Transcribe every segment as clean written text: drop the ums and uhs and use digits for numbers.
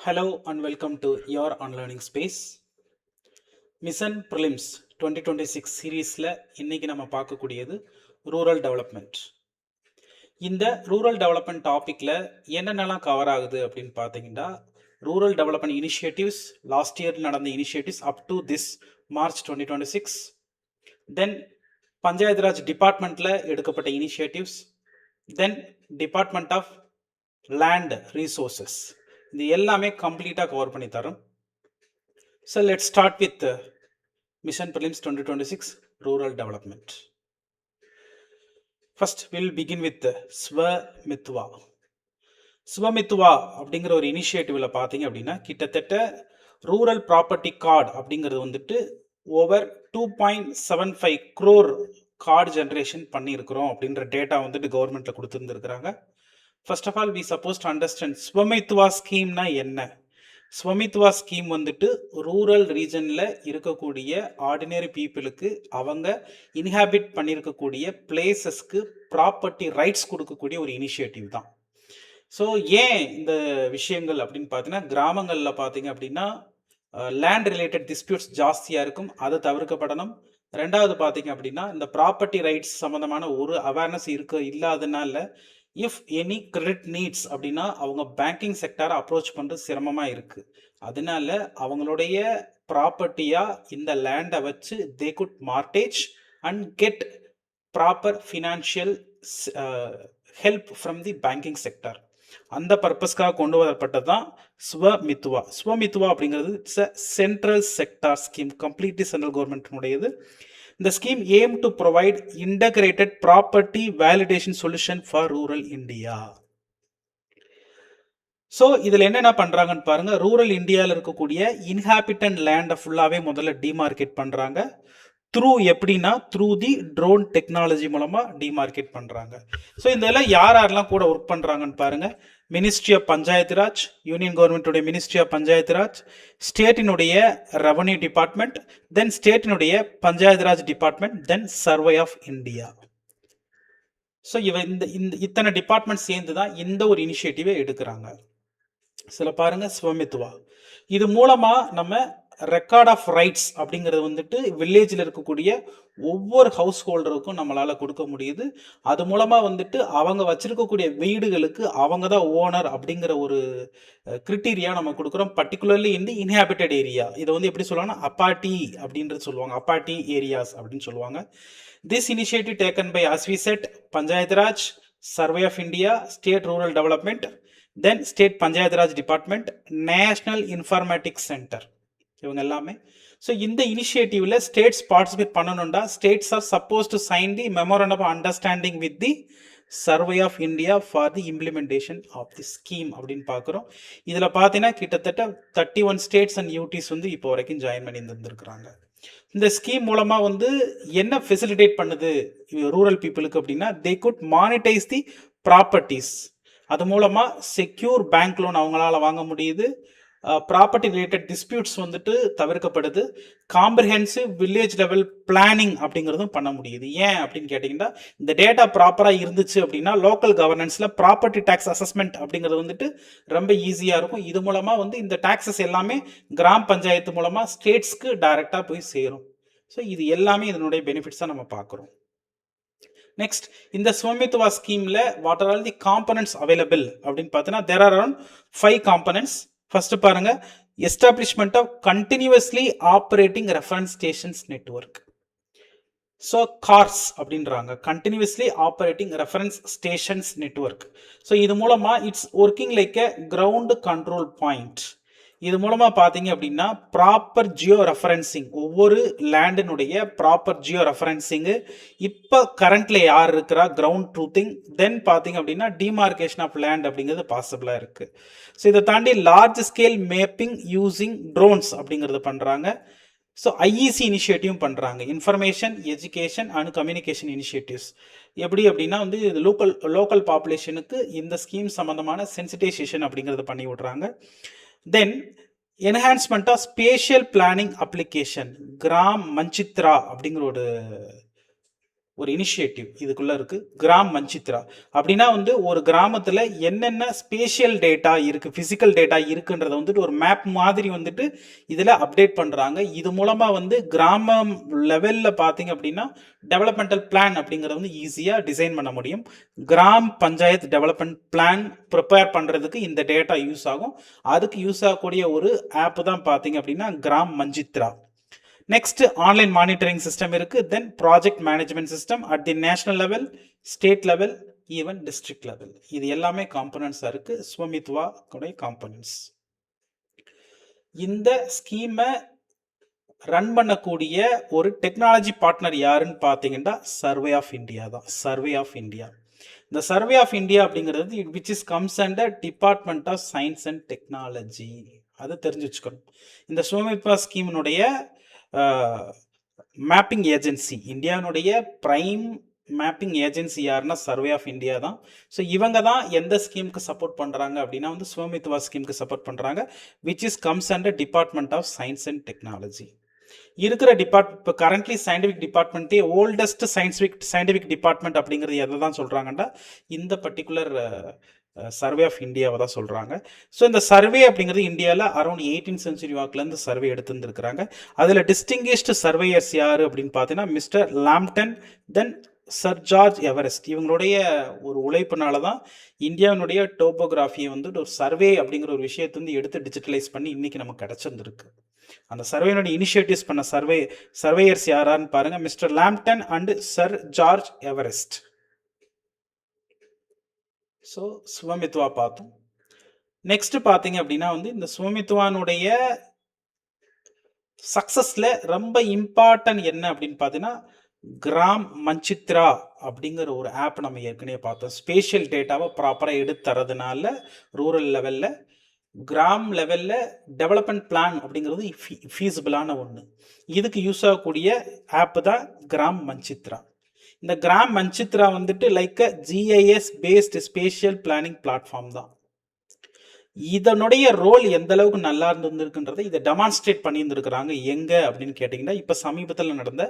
Hello and welcome to your Unlearning Space. Mission prelims 2026 சீரீஸில் இன்றைக்கி நம்ம பார்க்கக்கூடியது ரூரல் டெவலப்மெண்ட். இந்த ரூரல் டெவலப்மெண்ட் டாப்பிக்கில் என்னென்னலாம் கவர் ஆகுது அப்படின்னு பார்த்தீங்கன்னா, rural development initiatives, last year நடந்த initiatives up to this March 2026, then panchayat Raj டிபார்ட்மெண்ட்டில் எடுக்கப்பட்ட initiatives, then department of land resources, இது எல்லாமே கம்ப்ளீட்டாக கவர் பண்ணி தரும். So let's start with Mission Prelims 2026 Rural Development. First, we'll begin with Swamitwa. Swamitwa அப்படிங்கிற ஒரு இனிஷியேட்டிவ்ல பார்த்தீங்க அப்படின்னா, கிட்டத்தட்ட ரூரல் ப்ராப்பர்ட்டி கார்டு அப்படிங்கிறது வந்துட்டு ஓவர் 2.75 crore கார்டு ஜென்ரேஷன் பண்ணியிருக்கிறோம் அப்படின்ற டேட்டா வந்துட்டு கவர்மெண்ட்ல கொடுத்துருந்துருக்குறாங்க. First of all we suppose to understand Svamitva ஸ்கீம்னா என்ன. ஸ்வமித்வா ஸ்கீம் வந்துட்டு ரூரல் ரீஜனில் இருக்கக்கூடிய ஆர்டினரி பீப்புளுக்கு அவங்க இன்ஹாபிட் பண்ணியிருக்கக்கூடிய பிளேசஸ்க்கு ப்ராப்பர்ட்டி ரைட்ஸ் கொடுக்கக்கூடிய ஒரு இனிஷியேட்டிவ் தான். ஸோ ஏன் இந்த விஷயங்கள் அப்படின்னு பார்த்தீங்கன்னா, கிராமங்களில் பார்த்தீங்க அப்படின்னா லேண்ட் ரிலேட்டட் டிஸ்பியூட்ஸ் ஜாஸ்தியாக இருக்கும், அதை தவிர்க்கப்படணும். ரெண்டாவது பார்த்தீங்க அப்படின்னா, இந்த ப்ராப்பர்ட்டி ரைட்ஸ் சம்மந்தமான ஒரு அவேர்னஸ் இல்லாதனால இஃப் எனி கிரெடிட் நீட்ஸ் அப்படின்னா அவங்க பேங்கிங் செக்டாரை அப்ரோச் பண்ணுறது சிரமமாக இருக்குது. அதனால அவங்களுடைய ப்ராப்பர்ட்டியாக இந்த லேண்டை வச்சு they could mortgage and get proper financial help from the banking sector. அந்த பர்பஸ்க்காக கொண்டு வரப்பட்டது தான் ஸ்வமித்வா. ஸ்வமித்வா அப்படிங்கிறது it's a central sector scheme, completely central கவர்மெண்ட்டினுடையது. The scheme aim to provide integrated property validation solution for rural India. So இதில் என்னென்ன பண்ணுறாங்கன்னு பாருங்க. ரூரல் இந்தியாவில் இருக்கக்கூடிய இன்ஹாபிட்டன்ட் லேண்டை ஃபுல்லாகவே முதல்ல டிமார்க்கெட் பண்ணுறாங்க. எப்படின்னா த்ரூ தி ட்ரோன் டெக்னாலஜி மூலமாக டிமார்க்கெட் பண்ணுறாங்க. ஸோ இதெல்லாம் யாரெல்லாம் கூட ஒர்க் பண்ணுறாங்கன்னு பாருங்க. Ministry of panchayat Raj, union கவர்மெண்ட்டுடைய மினிஸ்ட்ரி ஆஃப் பஞ்சாயத்து ராஜ், ஸ்டேட்டினுடைய ரெவன்யூ டிபார்ட்மெண்ட், தென் ஸ்டேட்டினுடைய panchayat Raj department, then survey of India. So இத்தனை டிபார்ட்மெண்ட் சேர்ந்து தான் இந்த ஒரு இனிஷியேட்டிவை எடுக்கிறாங்க. சில பாருங்க ஸ்வமித்வா, இது மூலமா நம்ம ரெக்கார்ட் ஆஃப் ரைட்ஸ் அப்படிங்கிறது வந்துட்டு வில்லேஜில் இருக்கக்கூடிய ஒவ்வொரு ஹவுஸ் ஹோல்டருக்கும் நம்மளால கொடுக்க முடியுது. அது மூலமா வந்துட்டு அவங்க வச்சிருக்கக்கூடிய வீடுகளுக்கு அவங்க தான் ஓனர் அப்படிங்கிற ஒரு கிரிட்டீரியா நம்ம கொடுக்குறோம். பர்டிகுலர்லி இந்த இன்ஹாபிட்டட் ஏரியா, இதை வந்து எப்படி சொல்லுவாங்கன்னா அப்பாட்டி அப்படின்றது சொல்லுவாங்க, அப்பாட்டி ஏரியாஸ் அப்படின்னு சொல்லுவாங்க. This initiative taken by as we said panchayat Raj, survey of India, state rural development, then state panchayat Raj department, national informatics centre, இவங்க எல்லாமே. ஸோ இந்த இனிஷியேட்டிவ்ல ஸ்டேட்ஸ் பார்ட்டிசிபேட் பண்ணணும்டா states are suppose to sign the memorandum of understanding with the survey of India for the implementation of the scheme அப்படின்னு பார்க்குறோம். இதில் பார்த்தீங்கன்னா கிட்டத்தட்ட 31 ஸ்டேட்ஸ் அண்ட் யூடிஸ் வந்து இப்போ வரைக்கும் ஜாயின் பண்ணி இருந்திருக்கிறாங்க. இந்த ஸ்கீம் மூலமாக வந்து என்ன ஃபெசிலிட்டேட் பண்ணுது ரூரல் பீப்புளுக்கு அப்படின்னா, தே குட் மானிட்டைஸ் தி ப்ராப்பர்ட்டிஸ். அது மூலமாக செக்யூர் பேங்க் லோன் அவங்களால வாங்க முடியுது. ப்ராப்பர்ட்டி ரிலேட்டட் டிஸ்பியூட்ஸ் வந்துட்டு தவிர்க்கப்படுது. காம்ப்ரிஹென்சிவ் வில்லேஜ் லெவல் பிளானிங் அப்படிங்கிறதும் பண்ண முடியுது. ஏன் அப்படின்னு கேட்டிங்கன்னா, இந்த டேட்டா ப்ராப்பராக இருந்துச்சு அப்படின்னா லோக்கல் கவர்னன்ஸில் ப்ராப்பர்ட்டி டேக்ஸ் அசஸ்மெண்ட் அப்படிங்கிறது வந்துட்டு ரொம்ப ஈஸியாக இருக்கும். இது மூலமாக வந்து இந்த டேக்ஸஸ் எல்லாமே கிராம பஞ்சாயத்து மூலமாக ஸ்டேட்ஸ்க்கு டைரெக்டாக போய் சேரும். ஸோ இது எல்லாமே இதனுடைய பெனிஃபிட்ஸாக நம்ம பார்க்குறோம். நெக்ஸ்ட், இந்த ஸ்வமித்வா ஸ்கீமில் what are all the components available அப்படின்னு பார்த்தீங்கன்னா, there are around 5 components. First பாருங்க, establishment of continuously operating reference stations network. So CORS அப்படின்றாங்க, continuously operating reference stations network. So இது மூலமா it's working like a ground control point. இது மூலமா பார்த்தீங்க அப்படின்னா ப்ராப்பர் ஜியோ ரெஃபரன்சிங், ஒவ்வொரு லேண்டினுடைய ப்ராப்பர் ஜியோ ரெஃபரன்சிங்கு, இப்போ கரண்ட்ல யார் இருக்கிறா கிரவுண்ட் ட்ரூத்திங், தென் பார்த்தீங்க அப்படின்னா டிமார்கேஷன் ஆஃப் லேண்ட் அப்படிங்கிறது பாசிபிளாக இருக்கு. ஸோ இதை தாண்டி large scale mapping using drones அப்படிங்கிறது பண்ணுறாங்க. ஸோ ஐஇசி இனிஷியேட்டிவும் பண்ணுறாங்க, information education and communication initiatives. எப்படி அப்படின்னா வந்து லோக்கல் பாப்புலேஷனுக்கு இந்த ஸ்கீம் சம்மந்தமான சென்சிட்டைசேஷன் அப்படிங்கிறத பண்ணி விட்றாங்க. Then enhancement of spatial planning application, Gram Manchitra அப்படிங்கிற ஒரு இனிஷியேட்டிவ் இதுக்குள்ள இருக்கு. கிராம் மஞ்சித்ரா அப்படின்னா வந்து ஒரு கிராமத்துல என்னென்ன ஸ்பேஷியல் டேட்டா இருக்கு, பிசிக்கல் டேட்டா இருக்குன்றத வந்துட்டு ஒரு மேப் மாதிரி வந்துட்டு இதுல அப்டேட் பண்றாங்க. இது மூலமா வந்து கிராமம் லெவல்ல பாத்தீங்க அப்படின்னா டெவலப்மெண்டல் பிளான் அப்படிங்கறத வந்து ஈஸியா டிசைன் பண்ண முடியும். Gram panchayat development plan prepare பண்றதுக்கு இந்த டேட்டா யூஸ் ஆகும். அதுக்கு யூஸ் ஆகக்கூடிய ஒரு ஆப் தான் பாத்தீங்க அப்படின்னா Gram Manchitra. Next online monitoring system இருக்கு. Then project management system at the national level, state level, even district level. இது எல்லாமே காம்பனன்ட்ஸா இருக்கு ஸ்வமித்வா காம்பனன்ட்ஸ். இந்த ஸ்கீமை ரன் பண்ணக்கூடிய ஒரு டெக்னாலஜி பார்ட்னர் யாருன்னு பார்த்தீங்கன்னா சர்வே ஆஃப் இந்தியா தான். Survey of India. இந்த சர்வே ஆஃப் இந்தியா அப்படிங்கிறது which is comes under department of science and technology. அதை தெரிஞ்சு வச்சுக்கணும். இந்த ஸ்வமித்வா ஸ்கீமினுடைய மேப்பிங் ஏஜென்சி, இந்தியாவுடைய பிரைம் மேப்பிங் ஏஜென்சி யாருன்னா சர்வே ஆஃப் இந்தியா தான். ஸோ இவங்க தான் எந்த ஸ்கீமுக்கு சப்போர்ட் பண்ணுறாங்க அப்படின்னா வந்து ஸ்வமித்வா ஸ்கீமுக்கு சப்போர்ட் பண்ணுறாங்க, which is comes under department of science and technology. இருக்கிற இப்போ கரண்ட்லி சயின்டிஃபிக் டிபார்ட்மெண்ட்டே ஓல்டஸ்ட் சயின்டிஃபிக் டிபார்ட்மெண்ட் அப்படிங்கிறது எதை தான் சொல்கிறாங்கன்னா இந்த பர்டிகுலர் சர்வே ஆஃப் இந்தியாவை தான் சொல்கிறாங்க. ஸோ இந்த சர்வே அப்படிங்கிறது இந்தியாவில் அரௌண்ட் 18th century வாக்கிலேருந்து சர்வே எடுத்துருந்துருக்குறாங்க. அதில் டிஸ்டிங்கிஷ்டு சர்வேயர்ஸ் யார் அப்படின்னு பார்த்தீங்கன்னா மிஸ்டர் லாம்ப்டன், தென் சர் ஜார்ஜ் எவரெஸ்ட். இவங்களுடைய ஒரு உழைப்புனால தான் இந்தியாவினுடைய டோபோகிராஃபியை வந்து ஒரு சர்வே அப்படிங்கிற ஒரு விஷயத்தை வந்து எடுத்து டிஜிட்டலைஸ் பண்ணி இன்னைக்கு நமக்கு கிடைச்சிருந்துருக்கு. அந்த சர்வேனுடைய இனிஷியேட்டிவ்ஸ் பண்ண சர்வேயர்ஸ் யாரான்னு பாருங்க, mister Lambton and sir George Everest. So Svamitva பார்த்தோம். நெக்ஸ்ட் பார்த்தீங்க அப்படின்னா வந்து இந்த ஸ்வமித்வானுடைய சக்சஸ்ல ரொம்ப இம்பார்ட்டன்ட் என்ன அப்படின்னு பார்த்தீங்கன்னா கிராம் மஞ்சித்ரா அப்படிங்கிற ஒரு ஆப் நம்ம ஏற்கனவே பார்த்தோம். ஸ்பேஷியல் டேட்டாவை ப்ராப்பராக எடுத்து தரதுனால ரூரல் லெவலில், கிராம் லெவலில் டெவலப்மெண்ட் பிளான் அப்படிங்கிறது ஃபீஸிபிளான ஒன்று. இதுக்கு யூஸ் ஆகக்கூடிய ஆப் தான் கிராம் மஞ்சித்ரா. இந்த கிராம் மஞ்சித்ரா வந்துட்டு லைக் அ GIS based spatial planning platform தான். இதனுடைய ரோல் எந்த அளவுக்கு நல்லா இருந்திருக்குன்றதை இதை டெமான்ஸ்ட்ரேட் பண்ணியிருந்துருக்குறாங்க. எங்க அப்படின்னு கேட்டிங்கன்னா இப்போ சமீபத்தில் நடந்த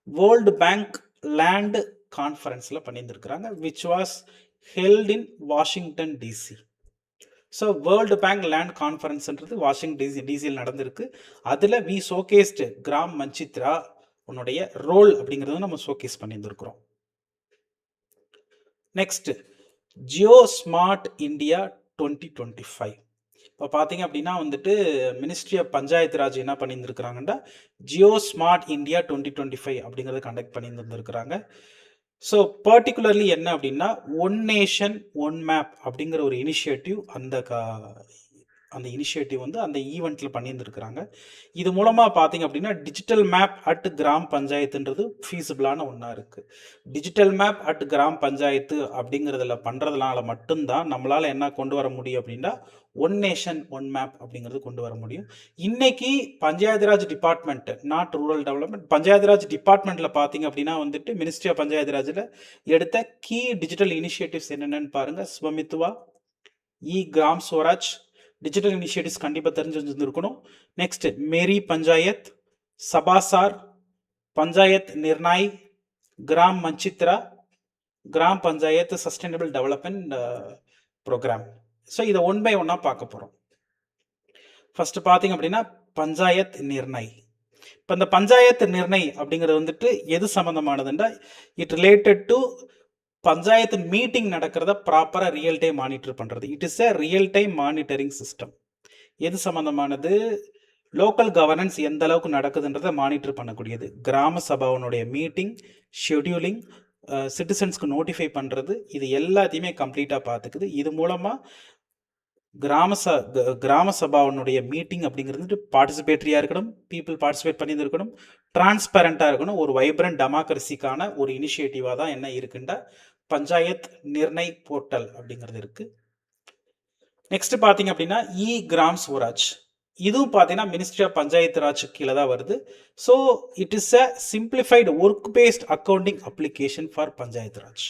வேர்ல்டு பேங்க் லேண்ட் கான்ஃபரன்ஸில் பண்ணியிருந்துருக்குறாங்க, which was held in Washington DC. So world bank land கான்ஃபரன்ஸ்ன்றது வாஷிங்டன் டிசியில் நடந்திருக்கு. அதில் வி ஷோகேஸ்டு கிராம் மஞ்சித்ரா உன்னுடைய ரோல் அப்படிங்கிறத நம்ம ஷோகேஸ் பண்ணியிருந்துருக்குறோம். Next geo smart India 2025. இப்போ பார்த்தீங்க அப்படின்னா வந்துட்டு மினிஸ்ட்ரி ஆஃப் பஞ்சாயத்து ராஜ் என்ன பண்ணியிருந்துருக்குறாங்கன்னா ஜியோ ஸ்மார்ட் இந்தியா 2025 அப்படிங்கிறத கண்டக்ட் பண்ணியிருந்துருக்குறாங்க. ஸோ பர்டிகுலர்லி என்ன அப்படின்னா ஒன் நேஷன் ஒன் மேப் அப்படிங்கிற ஒரு இனிஷியேட்டிவ் அந்த இனிஷியேட்டிவ் வந்து அந்த ஈவெண்ட்டில் பண்ணியிருந்துருக்குறாங்க. இது மூலமாக பார்த்தீங்க அப்படின்னா டிஜிட்டல் மேப் அட் கிராம் பஞ்சாயத்துன்றது ஃபீஸிபிளான ஒன்றா இருக்குது. Digital map at gram panchayat அப்படிங்கிறதுல பண்ணுறதுனால மட்டும்தான் நம்மளால் என்ன கொண்டு வர முடியும் அப்படின்னா ஒன் நேஷன் ஒன் மேப் அப்படிங்கிறது கொண்டு வர முடியும். இன்னைக்கு panchayat Raj department, not rural development, Panchayat Raj டிபார்ட்மெண்ட்டில் பார்த்தீங்க அப்படின்னா வந்துட்டு மினிஸ்ட்ரி ஆஃப் பஞ்சாயத்து ராஜில் எடுத்த கீ டிஜிட்டல் இனிஷியேட்டிவ்ஸ் என்னென்னு பாருங்கள். Svamitva, e Gram Swaraj digital initiatives கண்டிப்பாக தெரிஞ்சு வச்சுருக்கணும். Next Meri Panchayat, SabhaSaar, Panchayat Nirnay, Gram Manchitra, Gram Panchayat sustainable development programme. So இதை ஒன் பை ஒன்னாக பார்க்க போகிறோம். ஃபர்ஸ்ட் பார்த்தீங்க அப்படின்னா பஞ்சாயத் நிர்ணய். இப்போ இந்த பஞ்சாயத்து நிர்ணய் அப்படிங்கிறது வந்துட்டு எது சம்மந்தமானதுன்னா it related to panchayat meeting நடக்கிறத ப்ராப்பராக ரியல் டைம் மானிட்டர் பண்ணுறது. It is a real time monitoring system. எது சம்மந்தமானது? லோக்கல் கவர்னன்ஸ் எந்த அளவுக்கு நடக்குதுன்றதை மானிட்டர் பண்ணக்கூடியது. கிராம சபாவனுடைய மீட்டிங் ஷெட்யூலிங், சிட்டிசன்ஸ்க்கு நோட்டிஃபை பண்ணுறது, இது எல்லாத்தையுமே கம்ப்ளீட்டாக பார்த்துக்குது. இது மூலமாக கிராம சபாவனுடைய மீட்டிங் அப்படிங்கிறது பார்ட்டிசிபேட்டரியாக இருக்கணும், பீப்புள் பார்ட்டிசிபேட் பண்ணியிருக்கணும், டிரான்ஸ்பரண்டாக இருக்கணும். ஒரு வைப்ரண்ட் டெமோக்ரஸிக்கான ஒரு இனிஷியேட்டிவாக தான் என்ன இருக்குண்டா பஞ்சாயத் நிர்ணய் போர்ட்டல் அப்படிங்கிறது இருக்கு. நெக்ஸ்ட் பார்த்தீங்க அப்படின்னா இ கிராம் ஸ்வராஜ். இதுவும் பார்த்தீங்கன்னா மினிஸ்ட்ரி ஆஃப் பஞ்சாயத்து ராஜ் கீழே தான் வருது. So it is a simplified work based accounting application for panchayat Raj.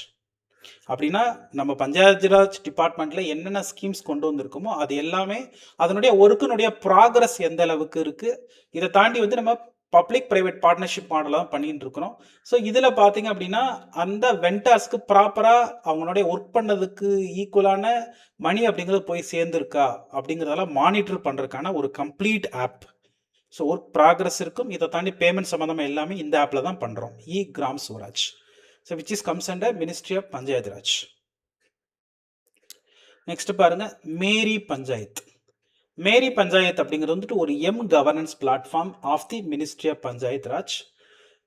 அப்படின்னா நம்ம பஞ்சாயத்து ராஜ் டிபார்ட்மெண்ட்ல என்னென்ன ஸ்கீம்ஸ் கொண்டு வந்திருக்கோமோ அது எல்லாமே அதனுடைய ஒர்க்குனுடைய ப்ராக்ரஸ் எந்த அளவுக்கு இருக்கு, இதை தாண்டி வந்து நம்ம பப்ளிக் பிரைவேட் பார்ட்னர்ஷிப் மாடலாக தான் பண்ணிட்டு இருக்கிறோம். ஸோ இதில் பார்த்தீங்க அப்படின்னா அந்த வெண்டார்ஸ்க்கு ப்ராப்பராக அவங்களுடைய ஒர்க் பண்ணதுக்கு ஈக்குவலான மணி அப்படிங்கிறது போய் சேர்ந்துருக்கா அப்படிங்கிறதெல்லாம் மானிட்டர் பண்ணுறதுக்கான ஒரு complete app. So work progress இருக்கும். இதை தாண்டி பேமெண்ட் சம்மந்தமாக எல்லாமே இந்த ஆப்பில் தான் பண்ணுறோம். Gram Swaraj. So which is comes under ministry of panchayat Raj. Next பாருங்க, மேரி பஞ்சாயத். மேரி பஞ்சாயத் அப்படிங்கிறது வந்துட்டு ஒரு governance platform of the ministry of panchayat Raj.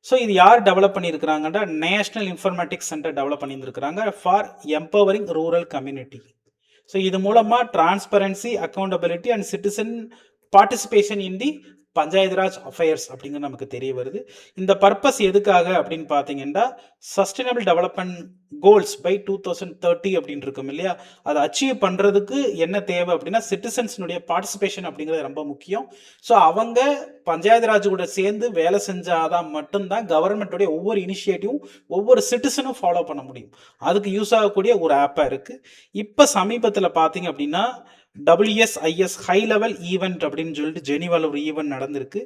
So இது யார் டெவலப் பண்ணியிருக்கிறாங்கன்னா நேஷனல் இன்ஃபர்மேட்டிக்ஸ் சென்டர் டெவலப் பண்ணியிருக்கிறாங்க for empowering rural community. So இது மூலமாக transparency, accountability and citizen participation in the panchayat Raj affairs அப்படிங்கிறது நமக்கு தெரிய வருது. இந்த பர்பஸ் எதுக்காக அப்படின்னு பார்த்தீங்கன்னா சஸ்டைனபிள் டெவலப்மெண்ட் கோல்ஸ் பை 2030 அப்படின்னு இருக்கும் இல்லையா, அதை அச்சீவ் பண்ணுறதுக்கு என்ன தேவை அப்படின்னா சிட்டிசன்ஸ்னுடைய பார்ட்டிசிபேஷன் அப்படிங்கிறது ரொம்ப முக்கியம். ஸோ அவங்க பஞ்சாயத்து ராஜ் கூட சேர்ந்து வேலை செஞ்சாதான் மட்டும்தான் கவர்மெண்ட்டுடைய ஒவ்வொரு இனிஷியேட்டிவும் ஒவ்வொரு சிட்டிசனும் ஃபாலோ பண்ண முடியும். அதுக்கு யூஸ் ஆகக்கூடிய ஒரு ஆப்பாக இருக்குது. இப்போ சமீபத்தில் பார்த்தீங்க அப்படின்னா WSIS ஹை லெவல் ஈவெண்ட் அப்படின்னு சொல்லிட்டு ஜெனீவாவில் ஒரு ஈவெண்ட் நடந்திருக்கு.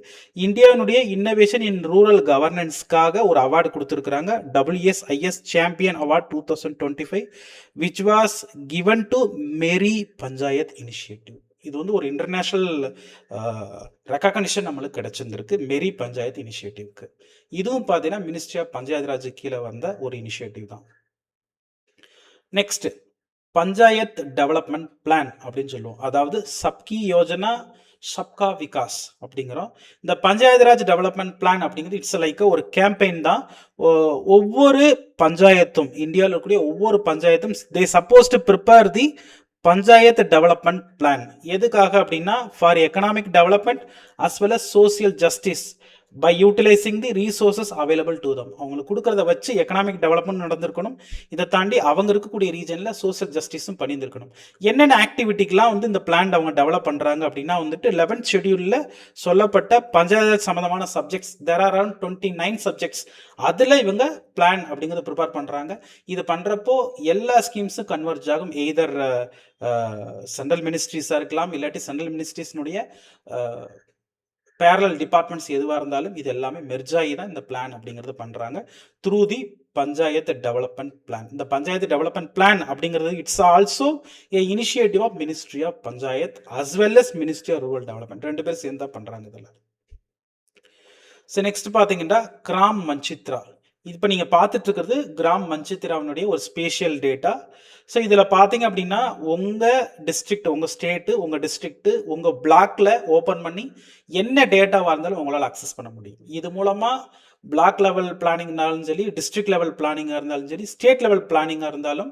இந்தியாவுடைய இன்னோவேஷன் இன் ரூரல் கவர்னன்ஸ்க்காக ஒரு அவார்டு கொடுத்துருக்குறாங்க, WSIS champion award 2025, which was given to marry panchayat initiative. இது வந்து ஒரு இன்டர்நேஷனல் ரெக்கக்னிஷன் நம்மளுக்கு கிடைச்சிருந்திருக்கு மேரி பஞ்சாயத் இனிஷியேட்டிவ்க்கு. இதுவும் பார்த்தீங்கன்னா மினிஸ்ட்ரி ஆஃப் பஞ்சாயத் ராஜ் கீழே வந்த ஒரு இனிஷியேட்டிவ் தான். நெக்ஸ்ட் பஞ்சாயத் டெவலப்மெண்ட் பிளான் அப்படின்னு சொல்லுவோம். அதாவது சப்கி யோஜனா சப்கா விகாஸ் அப்படிங்கிறோம். இந்த பஞ்சாயத்து ராஜ் டெவலப்மெண்ட் பிளான் அப்படிங்கிறது இட்ஸ் லைக் ஒரு கேம்பெயின் தான். ஒவ்வொரு பஞ்சாயத்தும், இந்தியாவில் இருக்கக்கூடிய ஒவ்வொரு பஞ்சாயத்தும் they suppose to prepare the panchayat development plan. எதுக்காக அப்படின்னா for economic development as well as social justice by utilising the resources available to them. அவங்களுக்கு கொடுக்கறத வச்சு எக்கனாமிக் டெவலப்மெண்ட் நடந்திருக்கணும். இதை தாண்டி அவங்க இருக்கக்கூடிய ரீஜனில் சோசியல் ஜஸ்டிஸும் பண்ணியிருக்கணும். என்னென்ன ஆக்டிவிட்டிக்கெலாம் வந்து இந்த பிளான் அவங்க டெவலப் பண்ணுறாங்க அப்படின்னா வந்துட்டு 11th ஷெடியூலில் சொல்லப்பட்ட பஞ்சாயத்து சம்மந்தமான subjects there are around 29 subjects. அதில் இவங்க பிளான் அப்படிங்கிறத ப்ரிப்பேர் பண்ணுறாங்க. இது பண்ணுறப்போ எல்லா ஸ்கீம்ஸும் கன்வெர்ஜ் ஆகும். எய்தர் சென்ட்ரல் மினிஸ்ட்ரிஸாக இருக்கலாம், இல்லாட்டி சென்ட்ரல் மினிஸ்ட்ரிஸ்னுடைய பேரலல் டிபார்ட்மெண்ட்ஸ் எதுவாக இருந்தாலும் இது எல்லாமே மெர்ஜ் ஆகி தான் இந்த பிளான் அப்படிங்கிறது பண்ணுறாங்க through the panchayat development plan. இந்த பஞ்சாயத்து டெவலப்மெண்ட் பிளான் அப்படிங்கிறது it's also a initiative of ministry of panchayat as well as ministry of rural development. ரெண்டு பேர் சேர்ந்து தான் பண்ணுறாங்க இதில். ஸோ நெக்ஸ்ட் பார்த்தீங்கன்னா கிராம் மஞ்சித்ரா. இப்போ நீங்கள் பார்த்துட்டு இருக்கிறது கிராம் மஞ்சித்ராவினுடைய ஒரு ஸ்பேஷியல் டேட்டா. ஸோ இதில் பார்த்தீங்க அப்படின்னா உங்கள் டிஸ்ட்ரிக்ட், உங்கள் ஸ்டேட்டு, உங்கள் டிஸ்ட்ரிக்ட்டு, உங்கள் பிளாக்ல ஓப்பன் பண்ணி என்ன டேட்டாவாக இருந்தாலும் உங்களால் அக்சஸ் பண்ண முடியும். இது மூலமாக பிளாக் லெவல் பிளானிங்னாலும் சரி, டிஸ்ட்ரிக்ட் லெவல் பிளானிங்காக இருந்தாலும் சரி, ஸ்டேட் லெவல் பிளானிங்காக இருந்தாலும்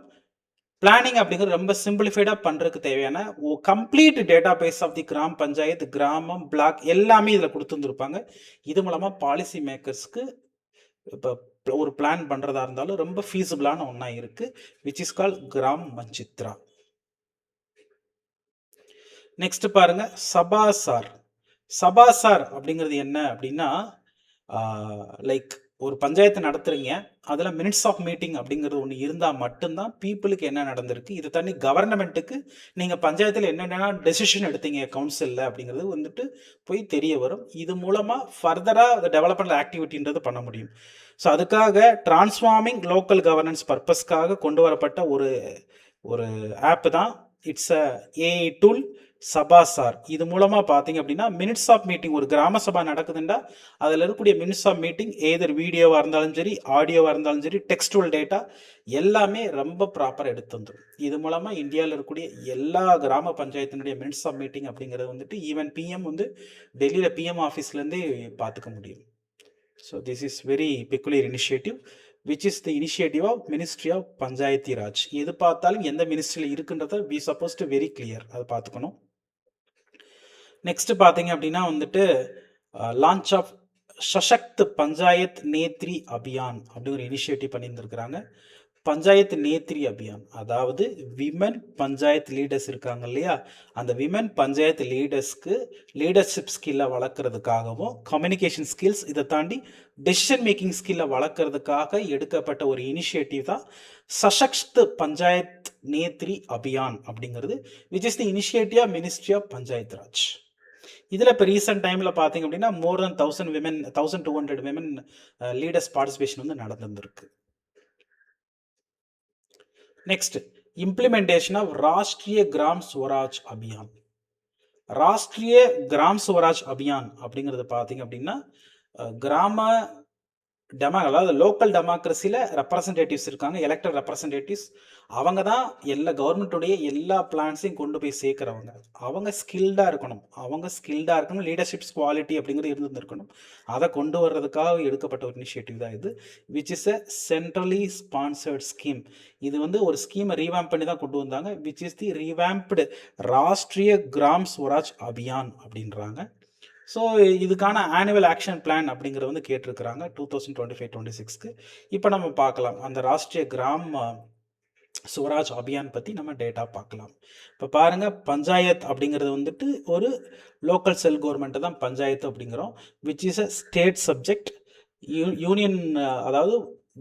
பிளானிங் அப்படிங்கிறது ரொம்ப சிம்பிளிஃபைடாக பண்ணுறதுக்கு தேவையான complete data base of the Gram panchayat, கிராமம், பிளாக் எல்லாமே இதில் கொடுத்துருந்துருப்பாங்க. இது மூலமாக பாலிசி மேக்கர்ஸ்க்கு இப்போ ஒரு பிளான் பண்ணுறதா இருந்தாலும் ரொம்ப ஃபீஸிபிளான ஒன்றா இருக்குது, which is call Gram Manchitra. Next பாருங்க சபாசார். சபாசார் அப்படிங்கிறது என்ன அப்படின்னா லைக் ஒரு பஞ்சாயத்து நடத்துறீங்க, அதில் மினிட்ஸ் ஆஃப் மீட்டிங் அப்படிங்கிறது ஒன்று இருந்தால் மட்டும்தான் பீப்புளுக்கு என்ன நடந்திருக்கு, இது தண்ணி கவர்மெண்ட்டுக்கு நீங்கள் பஞ்சாயத்தில் என்னென்ன டெசிஷன் எடுத்தீங்க கவுன்சிலில் அப்படிங்கிறது வந்துட்டு போய் தெரிய வரும். இது மூலமாக ஃபர்தராக டெவலப்மெண்ட் ஆக்டிவிட்டின்றது பண்ண முடியும். ஸோ அதுக்காக டிரான்ஸ்ஃபார்மிங் லோக்கல் கவர்னன்ஸ் பர்பஸ்க்காக கொண்டு வரப்பட்ட ஒரு ஆப் தான். It's a AI tool SabhaSaar. இது மூலமாக பார்த்தீங்க அப்படின்னா மினிட்ஸ் ஆஃப் மீட்டிங், ஒரு கிராம சபா நடக்குதுன்னா அதில் இருக்கக்கூடிய மினிட்ஸ் ஆஃப் மீட்டிங் எதர் வீடியோவாக இருந்தாலும் சரி, ஆடியோவாக இருந்தாலும் சரி, டெக்ஸ்டுவல் டேட்டா எல்லாமே ரொம்ப ப்ராப்பராக எடுத்து வந்துடும். இது மூலமாக இந்தியாவில் இருக்கக்கூடிய எல்லா கிராம பஞ்சாயத்தினுடைய மினிட்ஸ் ஆஃப் மீட்டிங் அப்படிங்கிறது வந்துட்டு ஈவன் பிஎம் வந்து டெல்லியில் பிஎம் ஆஃபீஸ்லேருந்தே பார்த்துக்க முடியும். So this is very peculiar initiative which is the initiative of Ministry of Panchayati Raj. எது பார்த்தாலும் எந்த மினிஸ்ட்ரியில் இருக்குன்றத we supposed to very clear, அதை பார்த்துக்கணும். நெக்ஸ்ட் பார்த்தீங்க அப்படின்னா வந்துட்டு லான்ச் ஆஃப் சஷக்த் பஞ்சாயத் நேத்ரி அபியான் அப்படி ஒரு இனிஷியேட்டிவ் பண்ணியிருந்துருக்கிறாங்க. பஞ்சாயத்து நேத்ரி அபியான், அதாவது விமன் பஞ்சாயத்து லீடர்ஸ் இருக்காங்க இல்லையா, அந்த விமன் பஞ்சாயத்து லீடர்ஸ்க்கு லீடர்ஷிப் ஸ்கில்லை வளர்க்குறதுக்காகவும் கம்யூனிகேஷன் ஸ்கில்ஸ், இதை தாண்டி டெசிஷன் மேக்கிங் ஸ்கில்லை வளர்க்குறதுக்காக எடுக்கப்பட்ட ஒரு இனிஷியேட்டிவ் தான் சஷக்த் பஞ்சாயத் நேத்ரி அபியான் அப்படிங்கிறது, which is the initiative of ministry of panchayat Raj. இதில் இப்போ ரீசெண்ட் டைமில் பார்த்தீங்க அப்படின்னா more than 1000 women 1200 women leaders participation வந்து நடந்துருக்கு. Next, implementation of Rashtriya Gram Swaraj Abhiyan. Rashtriya Gram Swaraj Abhiyan அப்படிங்கிறது பார்த்தீங்க அப்படின்னா கிராம அதாவது லோக்கல் டெமோக்ரஸியில் ரெப்ரசன்டேட்டிவ்ஸ் இருக்காங்க, எலெக்டட் ரெப்ரசன்டேட்டிவ்ஸ். அவங்க தான் எல்லா கவர்மெண்ட்டுடைய எல்லா பிளான்ஸையும் கொண்டு போய் சேர்க்குறவங்க. அவங்க ஸ்கில்டாக இருக்கணும், லீடர்ஷிப்ஸ் குவாலிட்டி அப்படிங்கிறது இருந்துருக்கணும். அதை கொண்டு வர்றதுக்காக எடுக்கப்பட்ட ஒரு இனிஷியேட்டிவ் தான் இது, which is a centrally sponsored scheme. இது வந்து ஒரு ஸ்கீமை ரீவேம்ப் பண்ணி தான் கொண்டு வந்தாங்க, which is the revamped Rashtriya Gram Swaraj Abhiyan அப்படின்றாங்க. ஸோ இதுக்கான ஆனுவல் ஆக்ஷன் பிளான் அப்படிங்கிறத வந்து கேட்டிருக்கிறாங்க 2025-26க்கு. இப்போ நம்ம பார்க்கலாம் அந்த ராஷ்ட்ரிய கிராம் ஸ்வராஜ் அபியான் பற்றி நம்ம டேட்டா பார்க்கலாம். இப்போ பாருங்கள், பஞ்சாயத் அப்படிங்கிறது வந்துட்டு ஒரு லோக்கல் செல் கவர்மெண்ட்டை தான் பஞ்சாயத்து அப்படிங்கிறோம், which is a state subject. Union அதாவது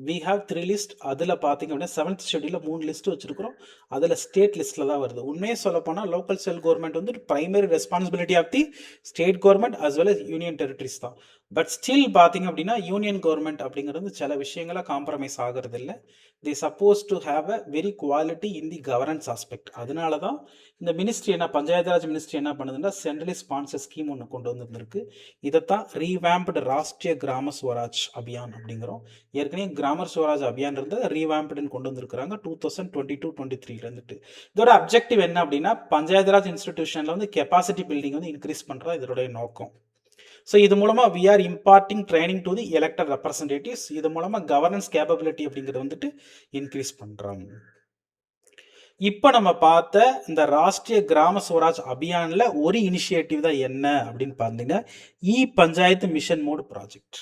we have 3 லிஸ்ட். அதில் பார்த்தீங்க அப்படின்னா 7th ஷெட்யூலில் 3 லிஸ்ட் வச்சுருக்கிறோம். அதில் ஸ்டேட் லிஸ்ட்டில் தான் வருது. உண்மையே சொல்லப்போனால் லோக்கல் செல் கவர்மெண்ட் வந்து primary responsibility of the state government as well as union territories தான். பட் ஸ்டில் பார்த்தீங்க அப்படின்னா யூனியன் கவர்மெண்ட் அப்படிங்கிறது சில விஷயங்களை காம்ப்ரமைஸ் ஆகிறது இல்லை. they supposed to have a very quality in the governance aspect. அதனால தான் இந்த மினிஸ்ட்ரி பஞ்சாயத்து ராஜ் மினிஸ்ட்ரி என்ன பண்ணுதுன்னா சென்ட்ரலி ஸ்பான்சர் ஸ்கீம் ஒன்று கொண்டு வந்துருக்கு. இதைத்தான் ரீவேம்ப்டு ராஷ்ட்ரிய கிராம ஸ்வராஜ் அபியான் அப்படிங்கிறோம். ஏற்கனவே கிராம ஸ்வராஜ் அபியான் இருந்தது ரீவேம்ப்டுன்னு கொண்டு வந்திருக்கிறாங்க 2022-23 இருந்துட்டு. இதோட அப்ஜெக்டிவ் என்ன அப்படின்னா பஞ்சாயத்து ராஜ் இன்ஸ்டிடியூஷனில் வந்து கெப்பாசிட்டி பில்டிங் வந்து இன்க்ரீஸ் பண்ணுறது இதோடைய நோக்கம். ஸோ இது மூலமாக we are imparting training to the elected representatives. இது மூலமாக கவர்னன்ஸ் கேப்பபிலிட்டி அப்படிங்கிறது வந்துட்டு இன்க்ரீஸ் பண்ணுறாங்க. இப்போ நம்ம பார்த்த இந்த ராஷ்ட்ரிய கிராம ஸ்வராஜ் அபியானில் ஒரு இனிஷியேட்டிவ் தான் என்ன அப்படின்னு பார்த்தீங்கன்னா இ பஞ்சாயத்து மிஷன் மோடு ப்ராஜெக்ட்.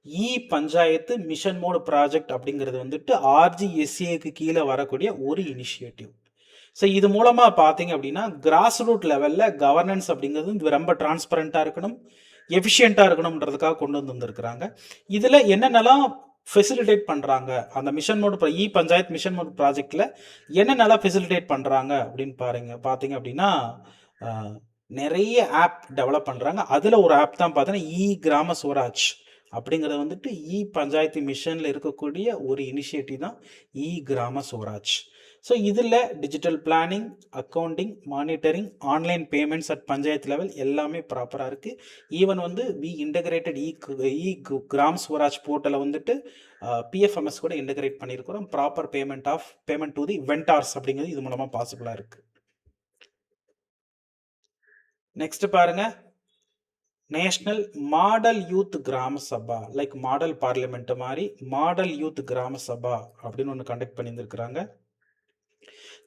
இ பஞ்சாயத்து மிஷன் மோடு ப்ராஜெக்ட் அப்படிங்கிறது வந்துட்டு RGSAக்கு கீழே வரக்கூடிய ஒரு இனிஷியேட்டிவ். ஸோ இது மூலமாக பார்த்தீங்க அப்படின்னா கிராஸ் ரூட் லெவலில் கவர்னன்ஸ் அப்படிங்கிறது ரொம்ப டிரான்ஸ்பரண்ட்டாக இருக்கணும், எஃபிஷியண்ட்டாக இருக்கணும்ன்றதுக்காக கொண்டு வந்துருக்குறாங்க. இதில் என்னென்னலாம் ஃபெசிலிட்டேட் பண்ணுறாங்க அந்த மிஷன் மோடு இ பஞ்சாயத்து மிஷன் மோடு ப்ராஜெக்டில் என்னென்னலாம் ஃபெசிலிட்டேட் பண்ணுறாங்க அப்படின்னு பார்த்தீங்க அப்படின்னா நிறைய ஆப் டெவலப் பண்ணுறாங்க. அதில் ஒரு ஆப் தான் பார்த்தீங்கன்னா இ கிராம ஸ்வராஜ் அப்படிங்கிறது வந்துட்டு இ பஞ்சாயத்து மிஷனில் இருக்கக்கூடிய ஒரு இனிஷியேட்டிவ் தான் இ கிராம ஸ்வராஜ். ஸோ இதில் digital planning, accounting, monitoring, online payments at panchayat level எல்லாமே ப்ராப்பராக இருக்குது. ஈவன் வந்து we integrated e Gram Swaraj போர்ட்டலை வந்துட்டு PFMS கூட இன்டகிரேட் பண்ணியிருக்கிறோம். Proper payment to the vendors அப்படிங்கிறது இது மூலமாக பாசிபிளாக இருக்குது. நெக்ஸ்ட் பாருங்க, நேஷனல் மாடல் யூத் கிராம சபா, லைக் மாடல் பார்லிமெண்ட் மாதிரி மாடல் யூத் கிராம சபா அப்படின்னு ஒன்று கண்டக்ட் பண்ணியிருக்கிறாங்க.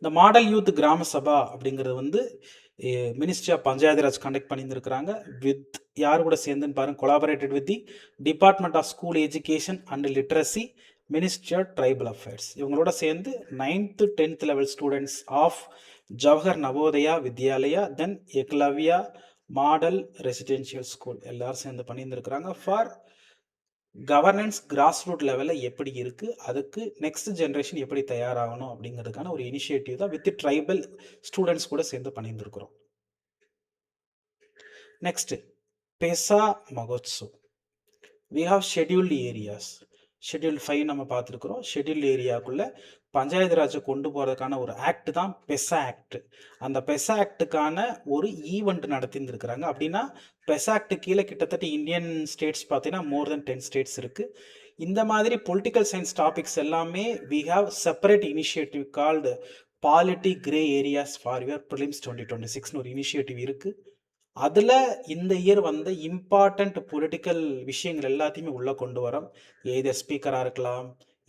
இந்த மாடல் யூத் கிராம சபா அப்படிங்கிறது வந்து ministry of panchayat Raj conduct பண்ணியிருக்கிறாங்க. வித் யார் கூட சேர்ந்துன்னு பாருங்க, collaborated with the department of school education and literacy, ministry of tribal affairs. இவங்களோட சேர்ந்து 9th 10th level students of Jawahar Navodaya Vidyalaya, then Eklavya model residential school எல்லாரும் சேர்ந்து பண்ணியிருந்திருக்கிறாங்க. ஃபார் கவர்னன்ஸ் கிராஸ் ரூட் லெவலில் எப்படி இருக்குது, அதுக்கு நெக்ஸ்ட் ஜென்ரேஷன் எப்படி தயாராகணும் அப்படிங்கிறதுக்கான ஒரு இனிஷியேட்டிவ் தான் வித் ட்ரைபல் ஸ்டூடெண்ட்ஸ் கூட சேர்ந்து பண்ணியிருந்துருக்கிறோம். Next, PESA Mahotsav. We have scheduled areas. Schedule 5 நம்ம பார்த்துருக்குறோம். ஷெட்யூல்டு ஏரியாவுக்குள்ளே பஞ்சாயத்து ராஜை கொண்டு போகிறதுக்கான ஒரு ஆக்ட் தான் பெசா ஆக்ட். அந்த பெசா ஆக்டுக்கான ஒரு ஈவெண்ட் நடத்தியிருந்துருக்கிறாங்க. அப்படின்னா பெசா ஆக்ட் கீழே கிட்டத்தட்ட இந்தியன் ஸ்டேட்ஸ் பார்த்தீங்கன்னா மோர் தென் 10 ஸ்டேட்ஸ் இருக்குது. இந்த மாதிரி பொலிட்டிக்கல் சயின்ஸ் டாபிக்ஸ் எல்லாமே we have separate initiative called polity grey areas for your prelims 2026ன்னு ஒரு இனிஷியேட்டிவ் இருக்குது. அதில் இந்த இயர் வந்து இம்பார்ட்டண்ட் பொலிட்டிக்கல் விஷயங்கள் எல்லாத்தையுமே உள்ளே கொண்டு வரோம். ஏதோ ஸ்பீக்கராக இருக்கலாம்,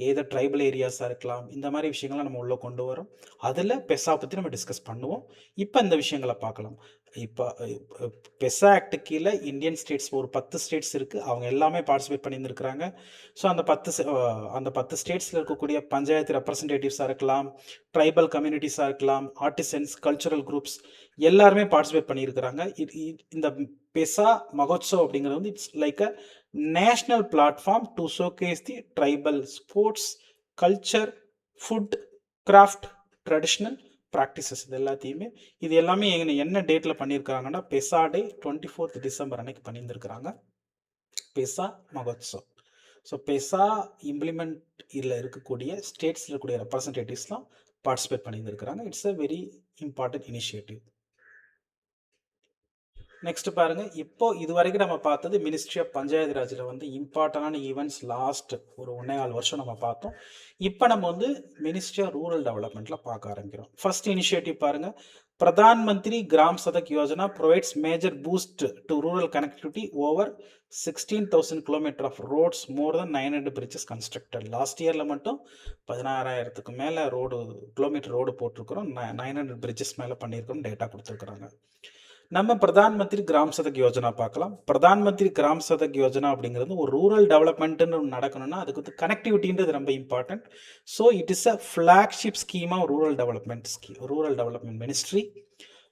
ஏதோ ட்ரைபல் ஏரியாஸாக இருக்கலாம், இந்த மாதிரி விஷயங்கள்லாம் நம்ம உள்ளே கொண்டு வரோம். அதில் பெசா பற்றி நம்ம டிஸ்கஸ் பண்ணுவோம். இப்போ இந்த விஷயங்களை பார்க்கலாம். இப்போ பெசா ஆக்ட் கீழே இந்தியன் ஸ்டேட்ஸ் ஒரு 10 ஸ்டேட்ஸ் இருக்குது. அவங்க எல்லாமே பார்ட்டிசிபேட் பண்ணியிருந்துருக்கிறாங்க. ஸோ அந்த 10 ஸ்டேட்ஸில் இருக்கக்கூடிய பஞ்சாயத்து ரெப்ரசன்டேட்டிவ்ஸாக இருக்கலாம், ட்ரைபல் கம்யூனிட்டிஸாக இருக்கலாம், ஆர்டிசன்ஸ், கல்ச்சுரல் குரூப்ஸ் எல்லாருமே பார்ட்டிசிபேட் பண்ணியிருக்கிறாங்க. இந்த பெசா மகோத்சவ் அப்படிங்கிறது வந்து it's like a national platform to showcase the tribal sports, culture, food, craft, traditional, practices இது எல்லாத்தையுமே இது எல்லாமே என்ன டேட்டில் பண்ணியிருக்காங்கன்னா பெசா டே 24th டிசம்பர் அன்னைக்கு பண்ணியிருந்திருக்கிறாங்க பெசா மகோத்சவ். ஸோ பெசா இம்ப்ளிமெண்ட் இதில் இருக்கக்கூடிய ஸ்டேட்ஸில் இருக்கக்கூடிய ரெப்ரசன்டேட்டிவ்ஸ்லாம் பார்ட்டிசிபேட் பண்ணியிருந்திருக்கிறாங்க. It's a very important initiative. Next பாருங்க, இப்போ இது வரைக்கும் நம்ம பார்த்தது மினிஸ்ட்ரி ஆஃப் பஞ்சாயத்து ராஜில் வந்து இம்பார்ட்டன்டான ஈவெண்ட்ஸ் லாஸ்ட் ஒரு 1.25 வருஷம் நம்ம பார்த்தோம். இப்போ நம்ம வந்து மினிஸ்ட்ரி ஆஃப் ரூரல் டெவலப்மெண்ட்ல பார்க்க ஆரம்பிக்கிறோம். ஃபர்ஸ்ட் இனிஷியேட்டிவ் பாருங்க, Pradhan Mantri Gram Sadak Yojana provides major boost to rural connectivity over 16,000 kilometre of roads, more than 900 bridges constructed. Last year மட்டும் 16,000க்கு மேலே கிலோமீட்டர் ரோடு போட்டிருக்கிறோம், 900 பிரிட்ஜஸ் மேலே பண்ணியிருக்கிறோம், டேட்டா கொடுத்துருக்குறாங்க. நம்ம பிரதான் மந்திரி கிராம் சதக் யோஜனா பார்க்கலாம். பிரதான் மந்திரி கிராம் சதக் யோஜனா அப்படிங்கிறது ஒரு ரூரல் டெவலப்மெண்ட்னு நடக்கணும்னா அதுக்கு வந்து கனெக்டிவிட்டின்றது ரொம்ப important. So it is a flagship scheme of rural development ministry.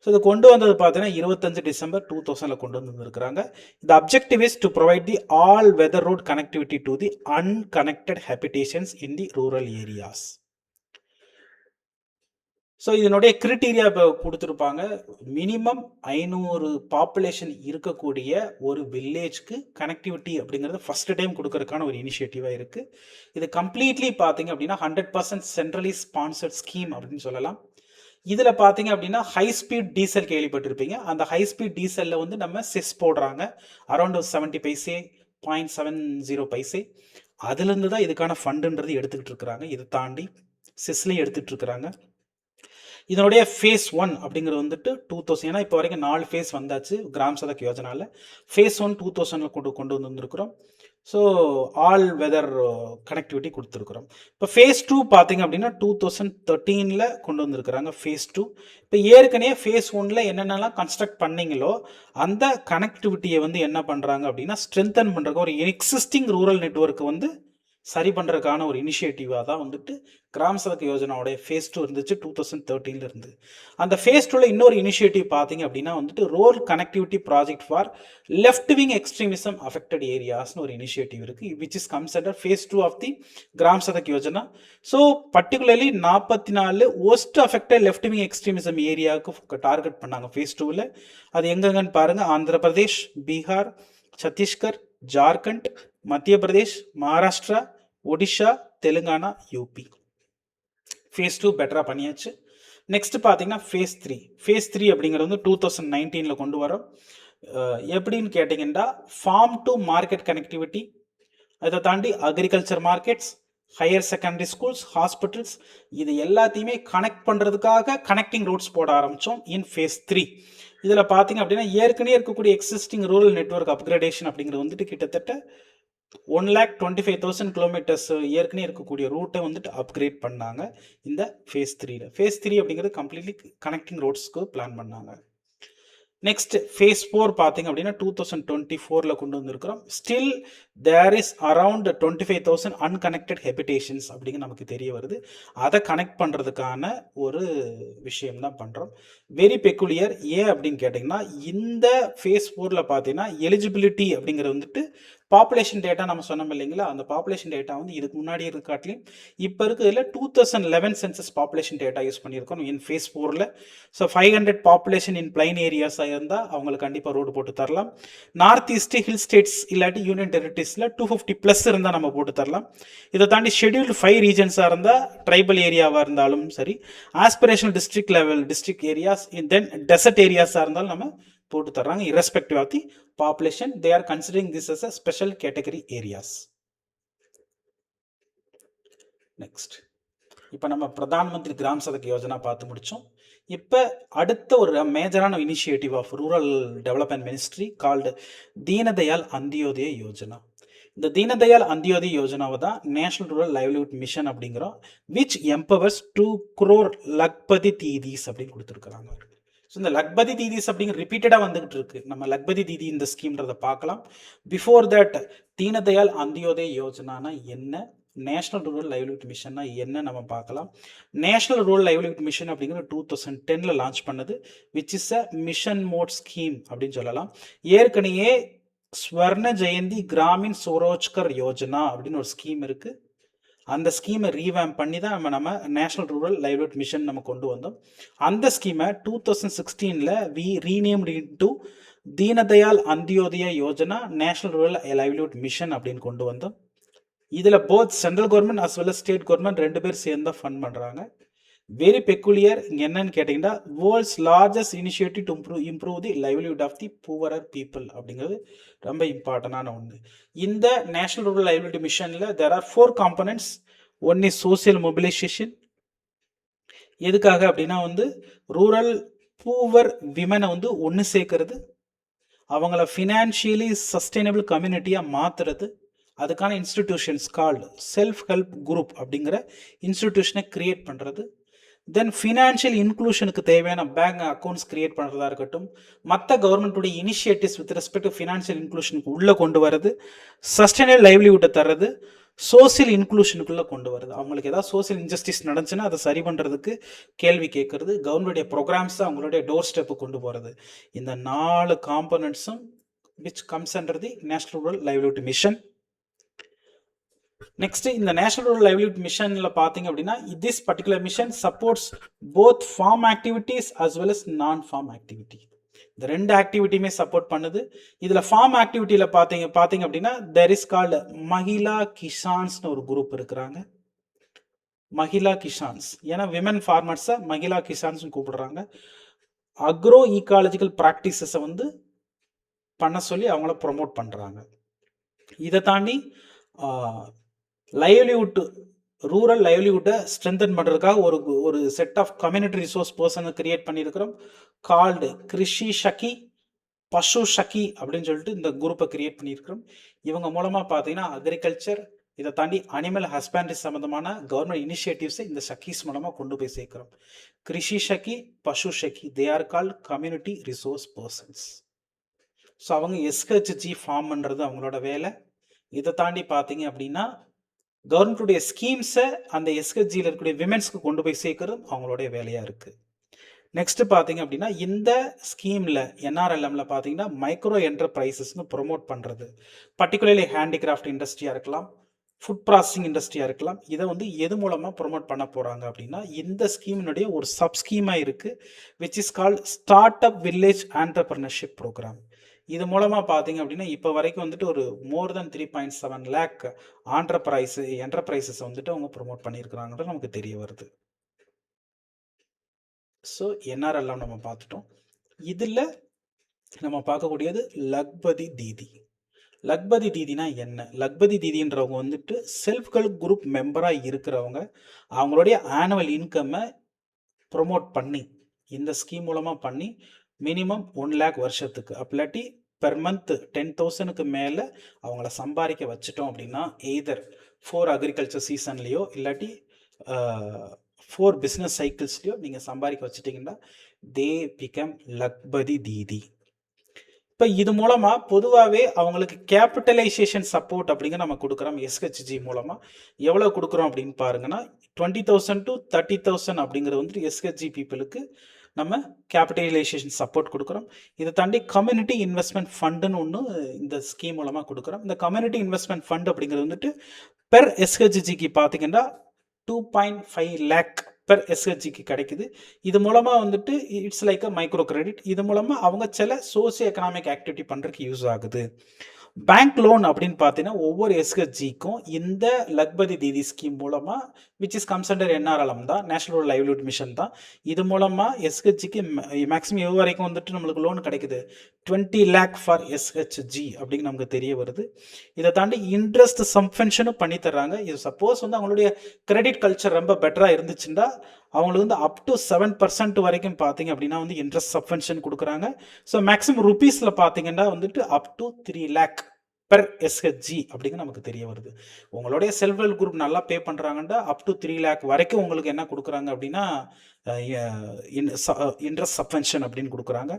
So இதை கொண்டு வந்தது பார்த்தீங்கன்னா 25 டிசம்பர் 2000 கொண்டு வந்துருக்கிறாங்க. இந்த objective is to provide the all weather road connectivity to the unconnected habitations in the rural areas. So இதனுடைய criteria இப்போ கொடுத்துருப்பாங்க. மினிமம் 500 பாப்புலேஷன் இருக்கக்கூடிய ஒரு வில்லேஜ்க்கு கனெக்டிவிட்டி அப்படிங்கிறது ஃபர்ஸ்ட் டைம் கொடுக்கறதுக்கான ஒரு இனிஷியேட்டிவாக இருக்குது. இது கம்ப்ளீட்லி பார்த்தீங்க அப்படின்னா 100% சென்ட்ரலி ஸ்பான்சர்ட் ஸ்கீம் அப்படின்னு சொல்லலாம். இதில் பார்த்தீங்க அப்படின்னா ஹை ஸ்பீட் டீசல் கேள்விப்பட்டிருப்பீங்க. அந்த ஹை ஸ்பீட் டீசலில் வந்து நம்ம செஸ் போடுறாங்க, அரௌண்ட் 70 பைசே, 0.70 பைசே. அதுலேருந்து தான் இதுக்கான ஃபண்டுன்றது எடுத்துக்கிட்டு இருக்கிறாங்க. இதை தாண்டி செஸ்லேயும் எடுத்துகிட்டு இருக்கிறாங்க. இதனுடைய ஃபேஸ் 1 அப்படிங்கிறது வந்துட்டு 2000, ஏன்னா இப்போ வரைக்கும் 4 ஃபேஸ் வந்தாச்சு கிராம் சதக் யோஜனாவில். ஃபேஸ் 1 2000 கொண்டு வந்துருக்கிறோம். ஸோ ஆல் வெதர் கனெக்டிவிட்டி கொடுத்துருக்குறோம். இப்போ ஃபேஸ் 2 பார்த்தீங்க அப்படின்னா 2013 கொண்டு வந்திருக்கிறாங்க ஃபேஸ் 2. இப்போ ஏற்கனவே ஃபேஸ் 1 என்னென்னலாம் கன்ஸ்ட்ரக்ட் பண்ணீங்களோ அந்த கனெக்டிவிட்டியை வந்து என்ன பண்ணுறாங்க அப்படின்னா ஸ்ட்ரென்தன் பண்ணுறதுக்கு ஒரு எக்ஸிஸ்டிங் ரூரல் நெட்வொர்க் வந்து சரி பண்ணுறதுக்கான ஒரு இனிஷியேட்டிவாக தான் வந்துட்டு கிராம் சதக் யோஜனாவுடைய ஃபேஸ் 2 இருந்துச்சு 2013 இருந்து. அந்த ஃபேஸ் 2ல இன்னொரு இனிஷியேட்டிவ் பார்த்தீங்க அப்படின்னா வந்துட்டு road connectivity project for left wing extremism affected ஏரியாஸ்னு ஒரு இனிஷியேட்டிவ் இருக்குது, which is comes under phase 2 of the Gram Sadak Yojana. So particularly 44 most affected left wing extremism ஏரியாவுக்கு டார்கெட் பண்ணாங்க ஃபேஸ் 2வில். அது எங்கெங்கன்னு பாருங்க, ஆந்திர பிரதேஷ், பீகார், சத்தீஸ்கர், ஜார்க்கண்ட், மத்திய பிரதேஷ், மகாராஷ்டிரா, ஒடிஷா, தெலுங்கானா, யூபி. ஃபேஸ் 2 பெட்டராக பண்ணியாச்சு. நெக்ஸ்ட் பார்த்தீங்கன்னா ஃபேஸ் 3. ஃபேஸ் 3 அப்படிங்கிறது வந்து 2019 கொண்டு வரோம். எப்படின்னு கேட்டிங்கன்னா ஃபார்ம் டு மார்க்கெட் கனெக்டிவிட்டி, அதை தாண்டி agriculture markets, higher secondary schools, hospitals, இது எல்லாத்தையுமே கனெக்ட் பண்ணுறதுக்காக கனெக்டிங் ரோட்ஸ் போட ஆரம்பித்தோம் இன் ஃபேஸ் 3. இதில் பார்த்தீங்க அப்படின்னா ஏற்கனவே இருக்கக்கூடிய எக்ஸிஸ்டிங் ரூரல் நெட்வொர்க் அப்கிரேடேஷன் அப்படிங்கிறது வந்துட்டு கிட்டத்தட்ட 1,25,000 கிலோமீட்டர்ஸ் ஏற்கனவே இருக்கக்கூடிய ரூட்டை வந்துட்டு அப்கிரேட் பண்ணாங்க இந்த ஃபேஸ் 3ல. ஃபேஸ் 3 அப்படிங்கிறது கம்ப்ளீட்லி கனெக்டிங் ரோட்ஸ்க்கு பிளான் பண்ணாங்க. நெக்ஸ்ட் ஃபேஸ் 4 பார்த்தீங்க அப்படின்னா 2024 கொண்டு வந்திருக்கிறோம். Still there is around 25,000 unconnected habitations அப்படிங்க நமக்கு தெரிய வருது. அதை கனெக்ட் பண்ணுறதுக்கான ஒரு விஷயம் தான் பண்ணுறோம். வெரி பெக்குலியர் ஏன் அப்படின்னு கேட்டிங்கன்னா இந்த ஃபேஸ் 4ல பார்த்தீங்கன்னா எலிஜிபிலிட்டி அப்படிங்கிறது வந்துட்டு பாப்புலேஷன் டேட்டா நம்ம சொன்னோம் இல்லைங்களா, அந்த பாப்புலேஷன் டேட்டா வந்து இதுக்கு முன்னாடி இருக்காட்டிலையும் இப்போ இருக்கிறதுல 2011 சென்சஸ் பாப்புலேஷன் டேட்டா யூஸ் பண்ணியிருக்கோம் இன் ஃபேஸ் 4ல். ஸோ 500 பாப்புலேஷன் இன் பிளைன் ஏரியாஸாக இருந்தால் அவங்களுக்கு கண்டிப்பாக ரோடு போட்டு தரலாம். நார்த் ஈஸ்ட் ஹில் ஸ்டேட்ஸ் இல்லாட்டி யூனியன் டெரிட்டரிஸில் 250+ இருந்தால் நம்ம போட்டு தரலாம். இதை தாண்டி ஷெட்யூல்டு 5 ரீஜன்ஸாக இருந்தால், ட்ரைபல் ஏரியாவாக இருந்தாலும் சரி, ஆஸ்பிரேஷனல் டிஸ்ட்ரிக்ட் ஏரியாஸ், தென் டெசர்ட் ஏரியாஸாக இருந்தாலும் நம்ம போட்டு தர்றாங்க. irrespective of the population, they are considering this as a special category areas. Next, இப்போ நம்ம பிரதான் மந்திரி கிராம் சதக் யோஜனா பார்த்து முடிச்சோம். இப்போ அடுத்த ஒரு மேஜரான initiative of rural development ministry called Deendayal Antyodaya Yojana. இந்த தீனதயாள் அந்தியோதய யோஜனாவை தான் நேஷனல் ரூரல் லைவ்லிஹுட் மிஷன் அப்படிங்கிறோம், which empowers 2 crore Lakhpati Didis அப்படின்னு கொடுத்துருக்குறாங்க. ஸோ இந்த லக்பதி தீதீஸ் அப்படிங்கிற ரிப்பீட்டடாக வந்துகிட்டு இருக்கு. நம்ம லக்பதி தீதி இந்த ஸ்கீம்ன்றதை பார்க்கலாம். பிஃபோர் தட் தீனதயாள் அந்தியோதய யோஜனானா என்ன, நேஷனல் ரூரல் லைவ்லிஹுட் மிஷன்னா என்ன நம்ம பார்க்கலாம். நேஷனல் ரூரல் லைவ்லிஹுட் மிஷன் அப்படிங்கிற 2010 லான்ச் பண்ணது, which is a mission mode scheme அப்படின்னு சொல்லலாம். ஏற்கனவே ஸ்வர்ண ஜெயந்தி கிராமின் சுரோஜ்கர் யோஜனா அப்படின்னு ஒரு ஸ்கீம் இருக்கு. அந்த ஸ்கீமை ரீவேம் பண்ணி தான் நம்ம நேஷனல் ரூரல் லைவ்லிஹுட் மிஷன் நம்ம கொண்டு வந்தோம். அந்த ஸ்கீமை 2016 we renamed into Deendayal Antyodaya Yojana national rural livelihood mission அப்படின்னு கொண்டு வந்தோம். இதில் both central government as well state government 2 பேர் சேர்ந்து தான் ஃபண்ட் பண்ணுறாங்க. வெரி பெக்குலியர் இங்கே என்னன்னு கேட்டிங்கன்னா, world's largest initiative to improve the livelihood of the poorer people அப்படிங்கிறது ரொம்ப இம்பார்ட்டண்டான ஒன்று. இந்த நேஷனல் ரூரல் லைவ்லிஹுட் மிஷனில் there are 4 components. One is social mobilisation. எதுக்காக அப்படின்னா ரூரல் பூவர் விமனை ஒன்று சேர்க்கறது, அவங்கள ஃபினான்ஷியலி சஸ்டைனபிள் கம்யூனிட்டியாக மாற்றுறது. அதுக்கான institutions called self help group அப்படிங்கிற இன்ஸ்டிடியூஷனை கிரியேட் பண்ணுறது. தென் ஃபினான்ஷியல் இன்க்ளூஷனுக்கு தேவையான பேங்க் அக்கௌண்ட்ஸ் கிரியேட் பண்ணுறதா இருக்கட்டும், மற்ற கவர்மெண்ட்டுடைய initiatives with respect to financial இன்க்ளூஷனுக்கு உள்ளே கொண்டு வரது, சஸ்டைனபிள் லைவ்லிஹுட்டை தர்றது, சோசியல் இன்க்ளூஷனுக்குள்ளே கொண்டு வருது. அவங்களுக்கு ஏதாவது சோசியல் இன்ஜஸ்டிஸ் நடந்துச்சுன்னா அதை சரி பண்ணுறதுக்கு கேள்வி கேட்கறது, கவர்மெண்டுடைய ப்ரோக்ராம்ஸை அவங்களுடைய டோர் ஸ்டெப்பு கொண்டு போகிறது. இந்த 4 காம்பனன்ட்ஸும் which comes under the national rural livelihood mission. Next இந்த நேஷனல் ரூரல் லைவ்லிஹுட் மிஷன்ல பாத்தீங்க அப்படின்னா, this particular mission supports both farm activities as well as non farm activity. இந்த 2 ஆக்டிவிட்டியுமே சப்போர்ட் பண்ணுது. இதுல ஃபார்ம் ஆக்டிவிட்டியில பாத்தீங்க அப்படின்னா, தேர் இஸ் கால்டு மகிழா கிசான்ஸ்னு ஒரு குரூப் இருக்கிறாங்க. மகிழா கிசான்ஸ், ஏன்னா விமன் ஃபார்மர்ஸை மகிழா கிசான்ஸ் கூப்பிடுறாங்க. அக்ரோ ஈகாலஜிக்கல் ப்ராக்டிசஸை பண்ண சொல்லி அவங்கள ப்ரொமோட் பண்றாங்க. இதை தாண்டி லைவ்லிஹுட் ரூரல் லைவ்லிஹுட்டை ஸ்ட்ரென்தன் பண்ணுறதுக்காக ஒரு செட் ஆஃப் கம்யூனிட்டி ரிசோர்ஸ் பர்சனை கிரியேட் பண்ணியிருக்கிறோம். கால்டு கிருஷி ஷக்கி, பசு ஷக்கி அப்படின்னு சொல்லிட்டு இந்த குரூப்பை கிரியேட் பண்ணியிருக்கிறோம். இவங்க மூலமாக பார்த்தீங்கன்னா அக்ரிகல்ச்சர், இதை தாண்டி அனிமல் ஹஸ்பண்ட்ரி சம்மந்தமான கவர்மெண்ட் இனிஷியேட்டிவ்ஸை இந்த ஷக்கீஸ் மூலமாக கொண்டு போய் சேர்க்கிறோம். Krishi Sakhi, Pashu Sakhi, they are called community resource persons. So அவங்க எஸ்ஹெச்ஜி ஃபார்ம் பண்ணுறது அவங்களோட வேலை. இதை தாண்டி பார்த்தீங்க அப்படின்னா, கவர்மெண்ட்டுடைய ஸ்கீம்ஸை அந்த எஸ்ஹெச்ஜியில் இருக்கக்கூடிய விமென்ஸ்க்கு கொண்டு போய் சேர்க்கறது அவங்களுடைய வேலையாக இருக்குது. நெக்ஸ்ட் பார்த்தீங்க அப்படின்னா, இந்த ஸ்கீமில் என்ஆர்எல்எம்ல பார்த்தீங்கன்னா மைக்ரோ என்டர்பிரைசஸ்னு ப்ரொமோட் பண்ணுறது, பர்டிகுலர்லி ஹேண்டிகிராஃப்ட் இண்டஸ்ட்ரியாக இருக்கலாம், ஃபுட் ப்ராசஸிங் இண்டஸ்ட்ரியாக இருக்கலாம். இதை எது மூலமாக ப்ரொமோட் பண்ண போகிறாங்க அப்படின்னா, இந்த ஸ்கீமினுடைய ஒரு சப் ஸ்கீமாக இருக்குது, which is called start up village entrepreneurship programme. இது மூலமாக பார்த்தீங்க அப்படின்னா இப்போ வரைக்கும் ஒரு மோர் தென் 3.7 லேக் என்டர்பிரைசஸ் அவங்க ப்ரொமோட் பண்ணியிருக்கிறாங்கன்றது நமக்கு தெரிய வருது. ஸோ என்ஆர்எல்லாம் நம்ம பார்த்துட்டோம். இதில் நம்ம பார்க்கக்கூடியது லக்பதி தீதி. லக்பதி தீதினா என்ன? லக்பதி தீதின்றவங்க செல்ஃப் ஹெல்ப் குரூப் மெம்பராக இருக்கிறவங்க அவங்களுடைய ஆனுவல் இன்கம்மை ப்ரொமோட் பண்ணி இந்த ஸ்கீம் மூலமாக பண்ணி மினிமம் 1 லேக் வருஷத்துக்கு, அப்படி பெர் மந்த் 10,000க்கு மேலே அவங்கள சம்பாதிக்க வச்சுட்டோம் அப்படின்னா, எய்தர் 4 அக்ரிகல்ச்சர் சீசன்லேயோ இல்லாட்டி 4 பிஸ்னஸ் சைக்கிள்ஸ்லையோ நீங்கள் சம்பாதிக்க வச்சுட்டிங்கன்னா தே பிகம் லக்பதி தீதி. இப்போ இது மூலமாக பொதுவாகவே அவங்களுக்கு கேபிட்டலைசேஷன் சப்போர்ட் அப்படிங்கிற நம்ம கொடுக்குறோம். எஸ்ஹெச்ஜி மூலமாக எவ்வளோ கொடுக்குறோம் அப்படின்னு பாருங்கன்னா, 20,000 to 30,000 அப்படிங்கிறது எஸ்ஹெச்ஜி பீப்புளுக்கு நம்ம கேபிட்டலைசேஷன் சப்போர்ட் கொடுக்குறோம். இதை தாண்டி கம்யூனிட்டி இன்வெஸ்ட்மெண்ட் ஃபண்டுன்னு ஒன்று இந்த ஸ்கீம் மூலமாக கொடுக்குறோம். இந்த கம்யூனிட்டி இன்வெஸ்ட்மெண்ட் ஃபண்ட் அப்படிங்கிறது பெர் எஸ்ஹெச்ஜிக்கு பார்த்தீங்கன்னா 2.5 லேக் பெர் எஸ்ஹெச்ஜிக்கு கிடைக்குது. இது மூலமாக it's like a micro credit. இது மூலமாக அவங்க சில சோசியோ எக்கனாமிக் ஆக்டிவிட்டி பண்ணுறதுக்கு யூஸ் ஆகுது. பேங்க் லோன் அப்படின்னு பார்த்தீங்கன்னா ஒவ்வொரு எஸ்ஹெச்ஜிக்கும் இந்த லக்பதி தீதி ஸ்கீம் மூலமாக which is comes under NRLM தான், நேஷனல் ரூரல் லைவ்லிஹுட் மிஷன் தான். இது மூலமாக எஸ்ஹெச்ஜிக்கு மேக்ஸிமம் எவ்வளோ வரைக்கும் நம்மளுக்கு லோன் கிடைக்குது, 20 லேக் ஃபார் எஸ்ஹெச்ஜி அப்படின்னு நமக்கு தெரிய வருது. இதை தாண்டி இன்ட்ரெஸ்ட் சப்வென்ஷனும் பண்ணி தர்றாங்க. இது சப்போஸ் அவங்களுடைய கிரெடிட் கல்ச்சர் ரொம்ப பெட்டராக இருந்துச்சுன்னா அவங்களுக்கு அப் டு 7% வரைக்கும் பார்த்தீங்க அப்படின்னா இன்ட்ரெஸ்ட் சப்வென்ஷன் கொடுக்குறாங்க. ஸோ மேக்ஸிமம் ருபீஸில் பார்த்தீங்கன்னா up to 3 lakh per SHG அப்படிங்க நமக்கு தெரிய வருது. உங்களுடைய செல்ஃப் ஹெல்ப் குரூப் நல்லா பே பண்ணுறாங்கன்னா அப் டு 3 லேக் வரைக்கும் உங்களுக்கு என்ன கொடுக்குறாங்க அப்படின்னா இன்ட்ரெஸ்ட் சப்வென்ஷன் அப்படின்னு கொடுக்குறாங்க.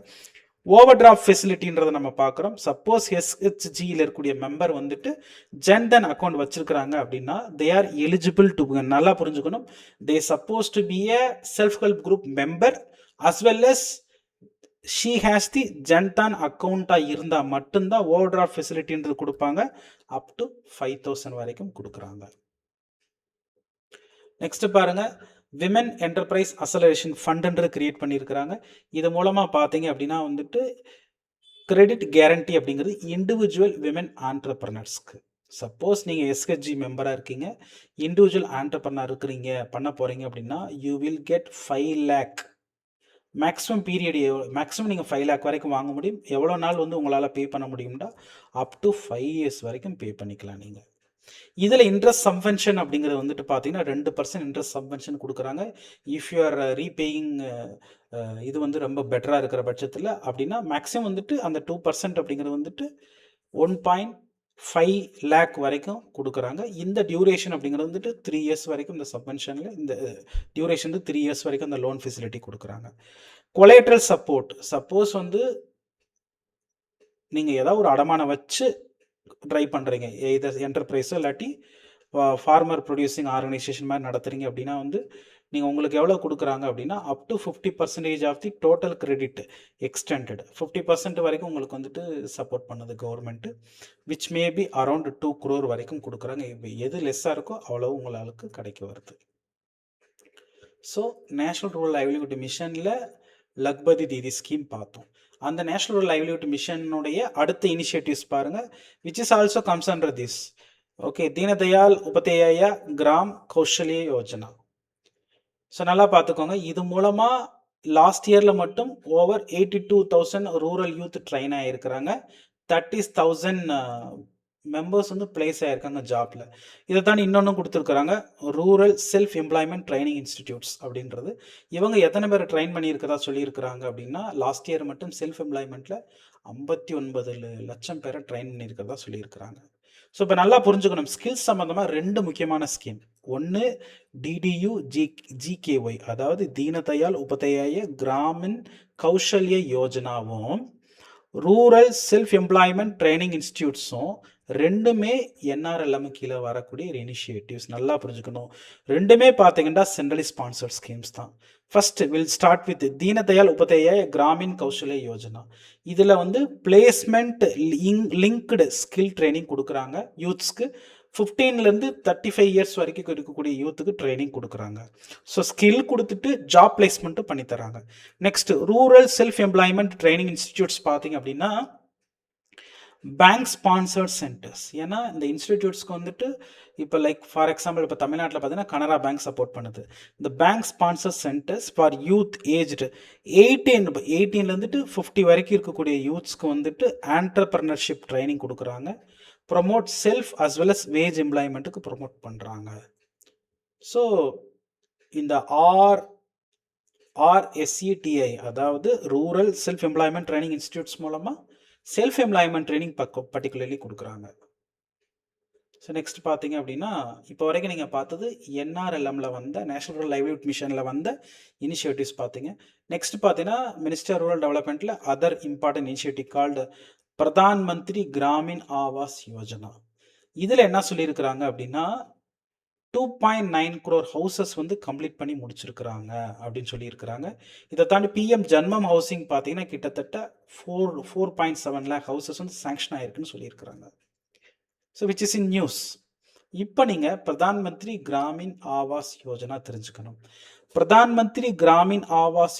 ஓவர் டிராஃப்ட் ஃபெசிலிட்டின்றதை நம்ம பார்க்குறோம். சப்போஸ் எஸ்ஹெச்ஜியில் இருக்கக்கூடிய மெம்பர் ஜன்தன் அக்கௌண்ட் வச்சிருக்கிறாங்க அப்படின்னா தே ஆர் எலிஜிபிள் டு, நல்லா புரிஞ்சுக்கணும், they suppose to be a self help group member as well as she has the Jan Dhan அக்கௌண்ட்டாக இருந்தால் மட்டும்தான் ஓவர் டிராஃப்ட் ஃபெசிலிட்டின்றது கொடுப்பாங்க. அப் டு 5,000 வரைக்கும் கொடுக்குறாங்க. நெக்ஸ்ட் பாருங்க, விமென் என்டர்பிரைஸ் அசலரேஷன் ஃபண்டுன்றது கிரியேட் பண்ணியிருக்கிறாங்க. இது மூலமாக பார்த்தீங்க அப்படின்னா வந்துட்டு கிரெடிட் கேரண்டி அப்படிங்கிறது இண்டிவிஜுவல் விமென் ஆண்டர்பிரனர்ஸ்க்கு. சப்போஸ் நீங்கள் எஸ்ஹெச்ஜி மெம்பராக இருக்கீங்க, இண்டிவிஜுவல் ஆண்டர்பிரனர் இருக்கிறீங்க, பண்ண போகிறீங்க அப்படின்னா you will get 5 lakh. Maximum period maximum நீங்கள் 5 lakh வரைக்கும் வாங்க முடியும். எவ்வளோ நாள் வந்து உங்களால் பே பண்ண முடியும்னா அப் டு 5 years வரைக்கும் பே பண்ணிக்கலாம் நீங்கள். இதில் இன்ட்ரெஸ்ட் சப்வென்ஷன் அப்படிங்கிறது வந்துட்டு பார்த்தீங்கன்னா 2% இன்ட்ரெஸ்ட் சப்வென்ஷன் கொடுக்குறாங்க. இஃப் யூ ஆர் ரீபேயிங் இது வந்து ரொம்ப பெட்டராக இருக்கிற பட்சத்தில் அப்படின்னா மேக்ஸிமம் வந்துட்டு அந்த 2% அப்படிங்கிறது வந்துட்டு 1.5 lakh வரைக்கும் கொடுக்குறாங்க. இந்த டியூரேஷன் அப்படிங்கிறது வந்துட்டு 3 years வரைக்கும் இந்த சப்வென்ஷனில் இந்த டியூரேஷன் 3 years வரைக்கும் அந்த லோன் ஃபெசிலிட்டி கொடுக்குறாங்க. கொலேட்ரல் சப்போர்ட், சப்போஸ் வந்து நீங்கள் ஏதாவது ஒரு அடமானம் வச்சு ட்ரை பண்ணுறீங்க, இது என்டர்பிரைஸோ இல்லாட்டி ஃபார்மர் ப்ரொடியூசிங் ஆர்கனைசேஷன் மாதிரி நடத்துகிறீங்க அப்படின்னா வந்து நீங்கள் உங்களுக்கு எவ்வளோ கொடுக்குறாங்க அப்படின்னா up to 50% of the total credit extended 50% வரைக்கும் உங்களுக்கு வந்துட்டு சப்போர்ட் பண்ணுது government, which maybe around 2 crore வரைக்கும் கொடுக்குறாங்க. எது லெஸ்ஸாக இருக்கோ அவ்வளோ உங்களுக்கு கிடைக்க வருது. ஸோ நேஷ்னல் ரூரல் லைவ்லிஹுட் மிஷனில் லக்பதி தீதி ஸ்கீம் பார்த்தோம். அந்த நேஷ்னல் ரூரல் லைவ்லிஹுட் மிஷனுடைய அடுத்த இனிஷியேட்டிவ்ஸ் பாருங்கள், which is also comes under this. Okay, Deendayal Upadhyaya Gram Kaushalya Yojana. So நல்லா பார்த்துக்கோங்க, இது மூலமாக லாஸ்ட் இயரில் மட்டும் ஓவர் 82,000 ரூரல் யூத் ட்ரெயின் ஆகிருக்கிறாங்க. 30,000 மெம்பர்ஸ் வந்து பிளேஸ் ஆகிருக்காங்க ஜாப்பில். இதை தாண்டி இன்னொன்று கொடுத்துருக்குறாங்க, rural self employment training institutes அப்படின்றது. இவங்க எத்தனை பேர் ட்ரெயின் பண்ணியிருக்கிறதா சொல்லியிருக்கிறாங்க அப்படின்னா லாஸ்ட் இயர் மட்டும் செல்ஃப் எம்ப்ளாய்மெண்ட்டில் 59 லட்சம் பேரை ட்ரெயின் பண்ணியிருக்கிறதா சொல்லியிருக்கிறாங்க. ஸோ இப்போ நல்லா புரிஞ்சுக்கணும், ஸ்கில்ஸ் சம்மந்தமாக 2 முக்கியமான ஸ்கீம். ஒன்று டிடியு ஜிகேஒய், அதாவது தீனதயாள் உபாத்யாயா கிராமின் கௌஷல்ய யோஜனாவும் ரூரல் செல்ஃப் எம்ப்ளாய்மெண்ட் ட்ரைனிங் இன்ஸ்டிடியூட்ஸும் ரெண்டுமே என்ஆர்எல்எம் கீழே வரக்கூடிய ஒரு இனிஷியேட்டிவ்ஸ். நல்லா புரிஞ்சுக்கணும், ரெண்டுமே பார்த்தீங்கன்னா சென்ட்ரலி ஸ்பான்சர்ட் ஸ்கீம்ஸ் தான். First will start with Deendayal Upadhyaya Grameen Kaushalya Yojana. இதில் வந்து பிளேஸ்மெண்ட் லிங்க்டு ஸ்கில் ட்ரைனிங் கொடுக்குறாங்க யூத்ஸ்க்கு. 15லேருந்து 35 years வரைக்கும் இருக்கக்கூடிய யூத்துக்கு ட்ரைனிங் கொடுக்குறாங்க. ஸோ ஸ்கில் கொடுத்துட்டு ஜாப் பிளேஸ்மெண்ட்டும் பண்ணித்தராங்க. Next rural self employment training institutes பார்த்தீங்க அப்படின்னா பேங்க் ஸ்பான்சர்ட் சென்டர்ஸ். ஏன்னா இந்த இன்ஸ்டிடியூட்ஸ்க்கு வந்துட்டு இப்போ லைக் ஃபார் எக்ஸாம்பிள் இப்போ தமிழ்நாட்டில் பார்த்தீங்கன்னா கனரா பேங்க் சப்போர்ட் பண்ணுது. இந்த bank sponsor centres for youth aged 18 50 வரைக்கும் இருக்கக்கூடிய யூத்ஸ்க்கு வந்துட்டு ஆண்டர்பிரனர்ஷிப் ட்ரைனிங் கொடுக்குறாங்க. Promote self as well as wage எம்ப்ளாய்மெண்ட்டுக்கு ப்ரொமோட் பண்ணுறாங்க. ஸோ இந்த RSETI அதாவது rural self employment training institutes மூலமாக செல்ஃப் எம்ப்ளாய்மெண்ட் ட்ரைனிங் பர்டிகுலர்லி கொடுக்குறாங்க. ஸோ நெக்ஸ்ட் பார்த்தீங்க அப்படின்னா இப்போ வரைக்கும் நீங்கள் பார்த்தது என்ஆர்எல்எம்ல வந்த நேஷனல் ரூரல் லைவ்லிஹுட் மிஷனில் வந்த இனிஷியேட்டிவ்ஸ் பார்த்தீங்க. நெக்ஸ்ட் பார்த்தீங்கன்னா மினிஸ்டர் ரூரல் டெவலப்மெண்ட்டில் other important initiative called Pradhan Mantri Grameen Awas Yojana. இதில் என்ன சொல்லியிருக்கிறாங்க அப்படின்னா 2.9 crore ஹவுசஸ் வந்து கம்ப்ளீட் பண்ணி முடிச்சிருக்கிறாங்க அப்படின்னு சொல்லியிருக்கிறாங்க. இதை தாண்டி பிஎம் ஜன்மம் ஹவுசிங் பார்த்தீங்கன்னா கிட்டத்தட்ட 4.7 lakh ஹவுசஸ் வந்து சாங்ஷன் ஆயிருக்குன்னு சொல்லியிருக்கிறாங்க. So which is in news. இப்போ நீங்கள் பிரதான் மந்திரி கிராமின் ஆவாஸ் யோஜனா தெரிஞ்சுக்கணும். பிரதான் மந்திரி கிராமின் ஆவாஸ்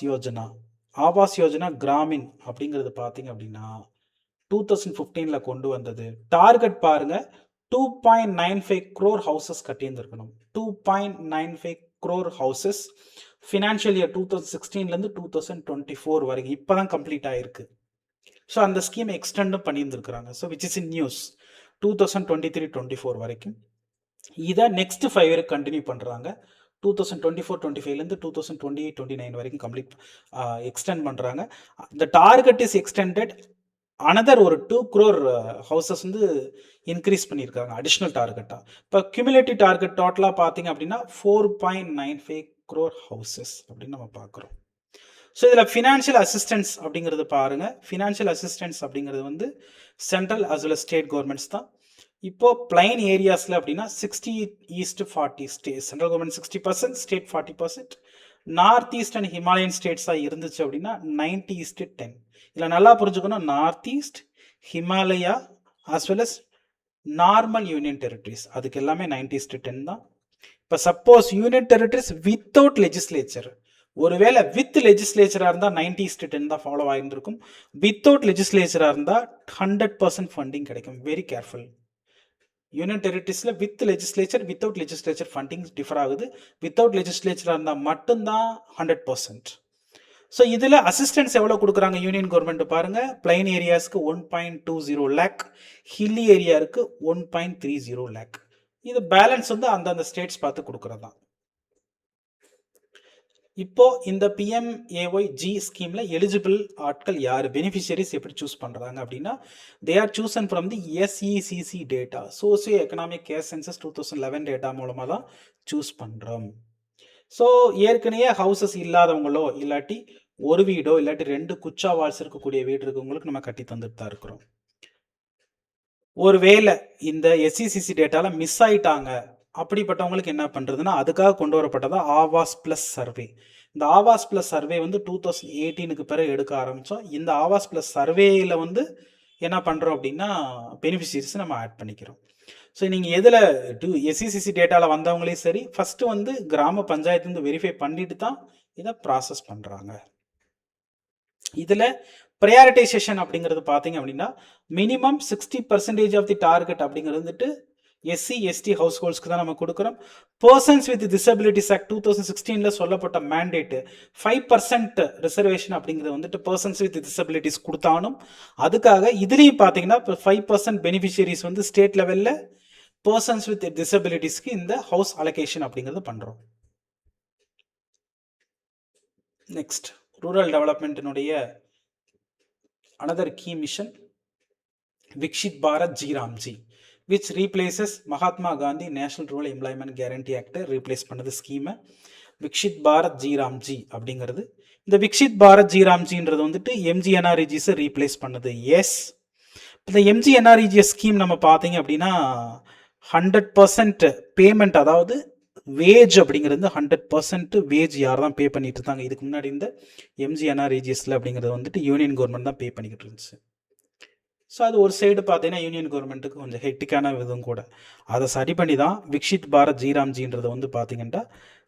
யோஜனா கிராமின் அப்படிங்கிறது பார்த்தீங்க அப்படின்னா 2015ல் கொண்டு வந்தது. டார்கெட் பாருங்க 2.95 crore ஹவுசஸ் கட்டியிருந்திருக்கணும். 2.95 crore ஹவுசஸ் ஃபினான்ஷியல் இயர் 2016லேருந்து 2024 வரைக்கும் இப்போ தான் கம்ப்ளீட் ஆகிருக்கு. ஸோ அந்த ஸ்கீம் எக்ஸ்டெண்டும் பண்ணியிருந்துருக்குறாங்க. So which is in news 2023-24 வரைக்கும். இதை நெக்ஸ்ட் 5 year கண்டினியூ பண்ணுறாங்க. 2024-25லேருந்து 2028-29 வரைக்கும் கம்ப்ளீட் எக்ஸ்டெண்ட் பண்ணுறாங்க. The target is extended another ஒரு 2 crore ஹவுசஸ் வந்து இன்க்ரீஸ் பண்ணியிருக்காங்க அடிஷ்னல் டார்கெட்டாக. இப்போ கியூமுலேட்டிவ் டார்கெட் டோட்டலாக பார்த்தீங்க அப்படின்னா 4.95 crore ஹவுசஸ் அப்படின்னு நம்ம பார்க்குறோம். ஸோ இதில் ஃபினான்ஷியல் அசிஸ்டன்ஸ் அப்படிங்கிறது பாருங்கள், ஃபினான்ஷியல் அசிஸ்டன்ஸ் அப்படிங்கிறது வந்து central as well state governments தான். இப்போது பிளைன் ஏரியாஸில் அப்படின்னா 60:40 central government 60%, state 40%. North east and Himalayan ஸ்டேட்ஸாக இருந்துச்சு அப்படின்னா 90:10. இதில் நல்லா புரிஞ்சுக்கணும், north east, Himalaya as well as normal union territories அதுக்கு எல்லாமே 90:10 தான். இப்போ suppose union territories without legislature, ஒருவேளை வித் லெஜிஸ்லேச்சராக இருந்தால் 90:10 தான் ஃபாலோ ஆகிருந்திருக்கும். வித்தவுட் லெஜிஸ்லேச்சராக இருந்தால் 100% ஃபண்டிங் கிடைக்கும். Very careful. யூனியன் டெரிட்டரிஸில் with legislature without legislature funding differ ஆகுது. வித்தவுட் லெஜிஸ்லேச்சராக இருந்தால் மட்டும்தான் 100%. ஸோ இதில் அசிஸ்டன்ஸ் எவ்வளோ கொடுக்குறாங்க யூனியன் கவர்மெண்ட் பாருங்கள். பிளைன் ஏரியாஸ்க்கு 1.20 லேக், ஹில்லி ஏரியாவுக்கு 1.30 லேக். இது பேலன்ஸ் வந்து அந்தந்த ஸ்டேட்ஸ் பார்த்து கொடுக்குறது தான். இப்போ இந்த PMAY-G ஸ்கீம்ல எலிஜிபிள் ஆட்கள் யார், பெனிஃபிஷியரிஸ் எப்படி சூஸ் பண்றாங்க அப்படின்னா, they are chosen from the SECC data, socio economic care census 2011 data மூலமாக தான் சூஸ் பண்ணுறோம். ஸோ ஏற்கனவே ஹவுசஸ் இல்லாதவங்களோ இல்லாட்டி ஒரு வீடோ இல்லாட்டி 2 குச்சா வால்ஸ் இருக்கக்கூடிய வீடு இருக்கவங்களுக்கு நம்ம கட்டி தந்துட்டு தான் இருக்கிறோம். ஒருவேளை இந்த SECC டேட்டால மிஸ் ஆயிட்டாங்க அப்படிப்பட்டவங்களுக்கு என்ன பண்ணுறதுன்னா, அதுக்காக கொண்டு வரப்பட்டதா ஆவாஸ் ப்ளஸ் சர்வே. இந்த ஆவாஸ் ப்ளஸ் சர்வே வந்து 2018க்கு பிறகு எடுக்க ஆரம்பித்தோம். இந்த ஆவாஸ் ப்ளஸ் சர்வேயில் வந்து என்ன பண்ணுறோம் அப்படின்னா, பெனிஃபிஷரிஸ் நம்ம ஆட் பண்ணிக்கிறோம். ஸோ நீங்கள் எதில் SECC டேட்டாவில் வந்தவங்களையும் சரி, ஃபஸ்ட்டு வந்து கிராம பஞ்சாயத்து வந்து வெரிஃபை பண்ணிட்டு தான் இதை ப்ராசஸ் பண்ணுறாங்க. இதில் ப்ரையாரிட்டைசேஷன் அப்படிங்கிறது பார்த்தீங்க அப்படின்னா, மினிமம் 60% ஆஃப் தி டார்கெட் அப்படிங்கிறது வந்துட்டு SC/ST ஹவுஸ் ஹோல்ட்ஸ்க்கு தான் நம்ம கொடுக்குறோம். பர்சன்ஸ் வித் டிசபிலிட்டிஸ் ஆக்ட் 2016 சொல்லப்பட்ட மேண்டேட்டு 5% ரிசர்வேஷன் அப்படிங்கிறது வந்துட்டு பர்சன்ஸ் வித் டிசபிலிட்டிஸ் கொடுத்தாலும், அதுக்காக இதுலேயும் பார்த்தீங்கன்னா 5% பெனிஃபிஷியரிஸ் வந்து ஸ்டேட் லெவலில் பர்சன்ஸ் வித் டிசபிலிட்டிஸ்க்கு இந்த ஹவுஸ் அலோகேஷன் அப்படிங்கிறது பண்ணுறோம். நெக்ஸ்ட், ரூரல் டெவலப்மெண்ட்டினுடைய another key mission Viksit Bharat G Ram G, which replaces Mahatma Gandhi national rural employment guarantee ஆக்டை ரீப்ளேஸ் பண்ணது ஸ்கீமை விக்ஷித் பாரத் ஜி ராம்ஜி அப்படிங்கிறது. இந்த விக்ஷித் பாரத் ஜி ராம்ஜின்றது வந்துட்டு MGNREGஸை ரீப்ளேஸ் பண்ணுது. எஸ், இந்த MGNREG ஸ்கீம் நம்ம பார்த்தீங்க அப்படின்னா 100% பேமெண்ட், அதாவது வேஜ் அப்படிங்கிறது 100% வேஜ் யார் தான் பே பண்ணிட்டு இருந்தாங்க இதுக்கு முன்னாடி இந்த MGNREGஸில் அப்படிங்கிறது வந்துட்டு யூனியன் கவர்மெண்ட் தான் பே பண்ணிக்கிட்டு இருந்துச்சு. ஸோ அது ஒரு சைடு பார்த்தீங்கன்னா யூனியன் கவர்மெண்ட்டுக்கு கொஞ்சம் ஹெக்டிக்கான விதம் கூட. அதை சரி பண்ணி தான் விக்ஷித் பாரத் ஜி ராம்ஜின்றது வந்து பார்த்தீங்கன்னா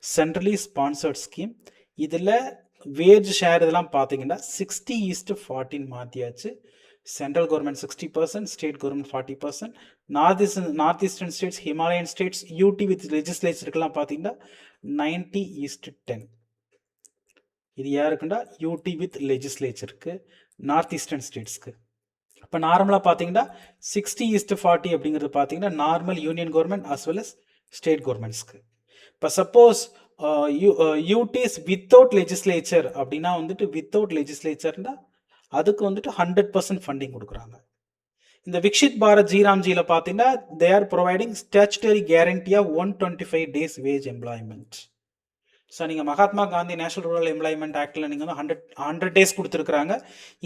சென்ட்ரலி ஸ்பான்சர்ட் ஸ்கீம். இதில் வேஜ் ஷேர் இதெல்லாம் பார்த்தீங்கன்னா 60:14 மாற்றியாச்சு. Central government 60%, state government 40%. North eastern states, Himalayan states, UT with லெஜிஸ்லேச்சருக்கெல்லாம் பார்த்தீங்கன்னா 90:10. இது யாருக்குண்டா UT வித் லெஜிஸ்லேச்சருக்கு, நார்த் ஈஸ்டர்ன் ஸ்டேட்ஸ்க்கு. இப்போ நார்மலாக பார்த்தீங்கன்னா 60:40 அப்படிங்கிறது பார்த்தீங்கன்னா normal union government as well as state கவர்மெண்ட்ஸ்க்கு. இப்போ சப்போஸ் UTs வித்தவுட் லெஜிஸ்லேச்சர் அப்படின்னா வந்துட்டு வித்தவுட் லெஜிஸ்லேச்சர்னா அதுக்கு வந்துட்டு 100% ஃபண்டிங் கொடுக்குறாங்க. இந்த விக்ஷித் பாரத் ஜி ராம்ஜியில் பார்த்தீங்கன்னா they are providing statutory guarantee of 125 days wage employment. So நீங்கள் Mahatma Gandhi national rural employment ஆக்டில் நீங்கள் வந்து 100 days கொடுத்துருக்குறாங்க.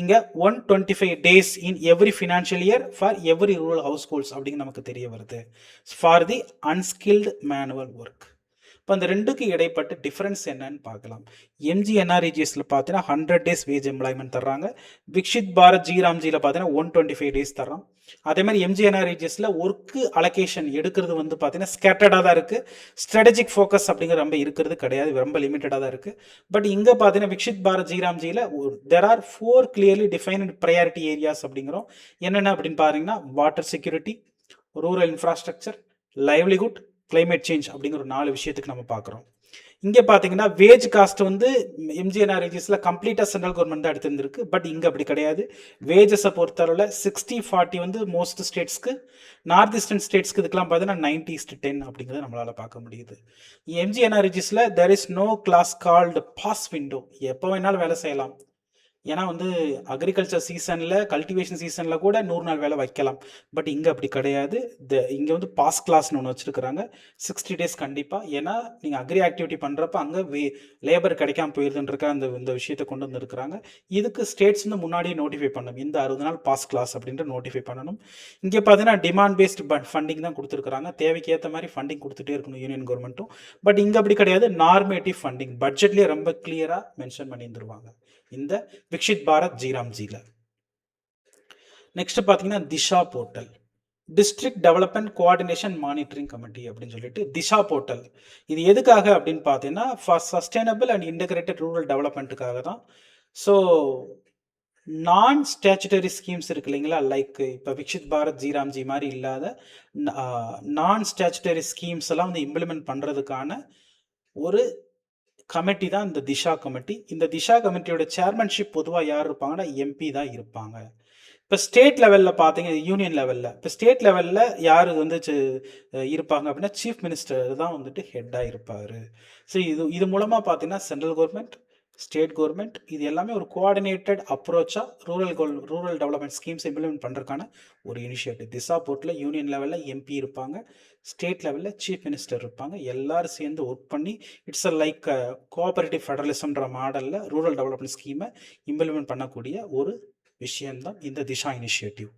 இங்கே 125 days in every financial year for every rural households அப்படின்னு நமக்கு தெரிய வருது for the unskilled manual work. இப்போ அந்த ரெண்டுக்கு இடைப்பட்ட டிஃப்ரென்ஸ் என்னன்னு பார்க்கலாம். MGNREGஸில் பார்த்தீங்கன்னா 100 days வேஜ் எம்ப்ளாய்மெண்ட் தர்றாங்க. விக்ஷித் பாரத் ஜி ராம்ஜியில் பார்த்தீங்கன்னா 125 days தர்றோம். அதே மாதிரி MGNREGஸில் ஒர்க்கு அலோகேஷன் எடுக்கிறது வந்து பார்த்தீங்கன்னா ஸ்கேட்டர்டாக தான் இருக்குது. ஸ்ட்ராட்டஜிக் ஃபோக்கஸ் அப்படிங்கிற ரொம்ப இருக்கிறது கிடையாது, ரொம்ப லிமிட்டடாக தான் இருக்குது. பட் இங்கே பார்த்தீங்கன்னா விக்ஷித் பாரத் ஜி ராம்ஜியில் there are 4 clearly defined priority areas அப்படிங்கிறோம். என்னென்ன அப்படின்னு பார்த்தீங்கன்னா water security, rural infrastructure, livelihood, climate change அப்படிங்கிற ஒரு 4 விஷயத்துக்கு நம்ம பார்க்குறோம். இங்கே பார்த்தீங்கன்னா வேஜ் காஸ்ட் வந்து MGNREGஸில் கம்ப்ளீட்டாக சென்ட்ரல் கவர்மெண்ட் தான் எடுத்துருந்துருக்கு. பட் இங்கே அப்படி கிடையாது. வேஜஸை பொறுத்தளவில் 60:40 வந்து மோஸ்ட் ஸ்டேட்ஸ்க்கு, நார்த் ஈஸ்டர்ன் ஸ்டேட்ஸ்க்கு இதுக்கெல்லாம் பார்த்தீங்கன்னா 90:10 அப்படிங்கிறத நம்மளால் பார்க்க முடியுது. MGNREGஸில் there is no clause called pause window, எப்போ வேணாலும் வேலை செய்யலாம். ஏன்னா வந்து அக்ரிகல்ச்சர் சீசனில், கல்டிவேஷன் சீசனில் கூட 100 நாள் வேலை வைக்கலாம். பட் இங்கே அப்படி கிடையாது. இங்கே வந்து பாஸ் கிளாஸ்னு ஒன்று வச்சுருக்குறாங்க. 60 days கண்டிப்பாக. ஏன்னா நீங்கள் அக்ரி ஆக்டிவிட்டி பண்ணுறப்ப அங்கே லேபர் கிடைக்காம போயிருதுன்றக்க இந்த விஷயத்தை கொண்டு வந்துருக்குறாங்க. இதுக்கு ஸ்டேட்ஸ் வந்து முன்னாடியே நோட்டிஃபை பண்ணணும். இந்த 60 நாள் பாஸ் கிளாஸ் அப்படின்ற நோட்டிஃபை பண்ணணும். இங்கே பார்த்தீங்கன்னா டிமாண்ட் பேஸ்டு ஃபண்டிங் தான் கொடுத்துருக்குறாங்க. தேவைக்கு ஏற்ற மாதிரி ஃபண்டிங் கொடுத்துட்டே இருக்கணும் யூனியன் கவர்மெண்ட்டும். பட் இங்கே அப்படி கிடையாது. நார்மேட்டிவ் ஃபண்டிங் பட்ஜெட்லேயே ரொம்ப கிளியராக மென்ஷன் பண்ணியிருந்துருவாங்க இந்த விக்ஷித் பாரத் ஜி ராம்ஜியில். நெக்ஸ்ட் பார்த்தீங்கன்னா Disha portal. District development coordination monitoring committee அப்படின்னு சொல்லிட்டு திஷா போர்ட்டல். இது எதுக்காக அப்படின்னு பார்த்தீங்கன்னா for sustainable and integrated rural டெவலப்மெண்ட்டுக்காக தான். ஸோ நான் ஸ்டாச்சுட்டரி ஸ்கீம்ஸ் இருக்கு இல்லைங்களா, லைக் இப்போ விக்ஷித் பாரத் ஜிராம்ஜி மாதிரி இல்லாத நான் ஸ்டாச்சுட்டரி ஸ்கீம்ஸ் எல்லாம் வந்து இம்ப்ளிமெண்ட் பண்ணுறதுக்கான ஒரு கமிட்டி தான் இந்த திஷா கமிட்டி. இந்த திஷா கமிட்டியோட சேர்மன்ஷிப் பொதுவாக யார் இருப்பாங்கன்னா எம்பி தான் இருப்பாங்க. இப்போ ஸ்டேட் லெவலில் பார்த்தீங்க, யூனியன் லெவலில் இப்போ ஸ்டேட் லெவலில் யார் வந்து இருப்பாங்க அப்படின்னா சீஃப் மினிஸ்டர் தான் வந்துட்டு ஹெட்டாக இருப்பார். ஸோ இது மூலமாக பார்த்தீங்கன்னா சென்ட்ரல் கவர்மெண்ட், ஸ்டேட் கவர்மெண்ட் இது எல்லாமே ஒரு கோஆர்டினேட்டட் அப்ரோச்சாக ரூரல் டெவலப்மெண்ட் ஸ்கீம்ஸ் இம்ப்ளிமெண்ட் பண்ணுறதுக்கான ஒரு இனிஷியேட்டிவ். திஷா போர்ட்டில் யூனியன் லெவலில் எம்பி இருப்பாங்க, ஸ்டேட் லெவலில் சீஃப் மினிஸ்டர் இருப்பாங்க. எல்லாரும் சேர்ந்து ஒர்க் பண்ணி இட்ஸ் லைக் கோஆபரேட்டிவ் ஃபெடரலிசம்ன்ற மாடலில் ரூரல் டெவலப்மெண்ட் ஸ்கீமை இம்ப்ளிமெண்ட் பண்ணக்கூடிய ஒரு விஷயம்தான் இந்த திஷா இனிஷியேட்டிவ்.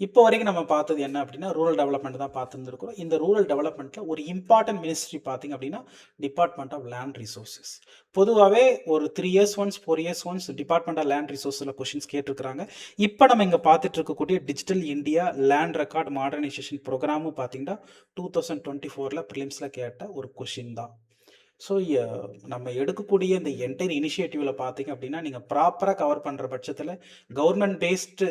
இப்போ வரைக்கும் நம்ம பார்த்தது என்ன அப்படின்னா ரூரல் டெவலப்மெண்ட் தான் பார்த்துருந்துருக்கிறோம். இந்த ரூரல் டெவலப்மெண்ட்டில் ஒரு இம்பார்ட்டன்ட் மினிஸ்ட்ரி பார்த்தீங்க அப்படின்னா டிபார்ட்மெண்ட் ஆஃப் லேண்ட் ரிசோர்ஸஸ். பொதுவாகவே ஒரு 3 years once 4 years once department of land ரிசோர்ஸில் கொஷின்ஸ் கேட்டிருக்கிறாங்க. இப்போ நம்ம இங்கே பார்த்துட்டு இருக்கக்கூடிய digital India land record modernisation ப்ரோக்ராமும் பார்த்தீங்கன்னா 2024 ப்ரிலிம்ஸில் கேட்ட ஒரு கொஷின் தான். ஸோ நம்ம எடுக்கக்கூடிய இந்த என்டையர் இனிஷியேட்டிவில் பார்த்தீங்க அப்படின்னா நீங்கள் ப்ராப்பராக கவர் பண்ணுற பட்சத்தில் கவர்மெண்ட் பேஸ்டு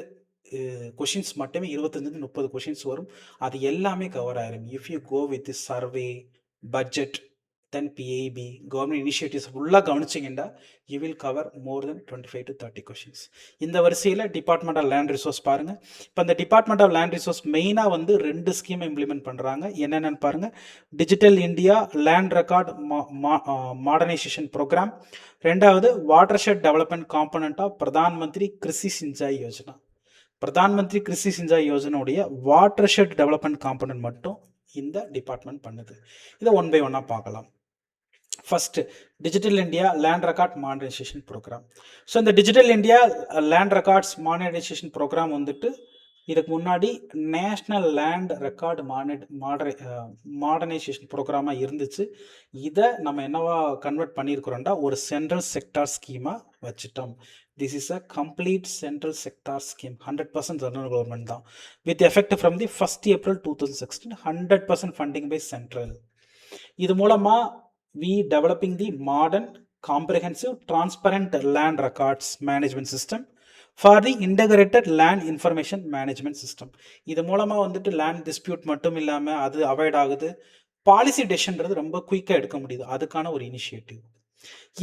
கொஷின்ஸ் மட்டுமே 25-30 கொஷின்ஸ் வரும். அது எல்லாமே கவர் ஆயிரும். If you go with survey, budget, then PIB, government initiatives ஃபுல்லாக கவனிச்சிங்கன்னா you will cover more than 25-30 questions. இந்த வரிசையில் டிபார்ட்மெண்ட் ஆஃப் லேண்ட் ரிசோர்ஸ் பாருங்கள். இப்போ இந்த டிபார்ட்மெண்ட் ஆஃப் லேண்ட் ரிசோர்ஸ் மெயினாக வந்து 2 ஸ்கீம் இம்ப்ளிமெண்ட் பண்ணுறாங்க. என்னென்னு பாருங்கள். Digital India land record modernisation programme. 2வது watershed development component of Pradhan Mantri Krishi Sinchai Yojana. Pradhan Mantri Krishi Sinchai யோஜனாவுடைய வாட்டர்ஷெட் டெவலப்மெண்ட் காம்பனன்ட் மட்டும் இந்த டிபார்ட்மெண்ட் பண்ணுது. இதை 1 by 1 பார்க்கலாம். First digital India land record modernisation programme. So இந்த digital India land records modernisation programme வந்துட்டு இதுக்கு முன்னாடி நேஷ்னல் லேண்ட் ரெக்கார்டு மாடர்னைசேஷன் ப்ரோக்ராமாக இருந்துச்சு. இதை நம்ம என்னவா கன்வெர்ட் பண்ணியிருக்கிறோம்டா ஒரு சென்ட்ரல் செக்டார் ஸ்கீமாக வச்சுட்டோம். This is a complete central sector scheme, 100% central government தான். With effect from the 1st April 2016, 100% funding by central. இது மூலமா we developing the modern, comprehensive, transparent land records management system for the integrated land information management system. இது மூலமா வந்துட்டு land dispute மட்டும் இல்லாமல் அது avoid ஆகுது. பாலிசி டெசிஷன்றது ரொம்ப குயிக்காக எடுக்க முடியுது. அதுக்கான ஒரு இனிஷியேட்டிவ்.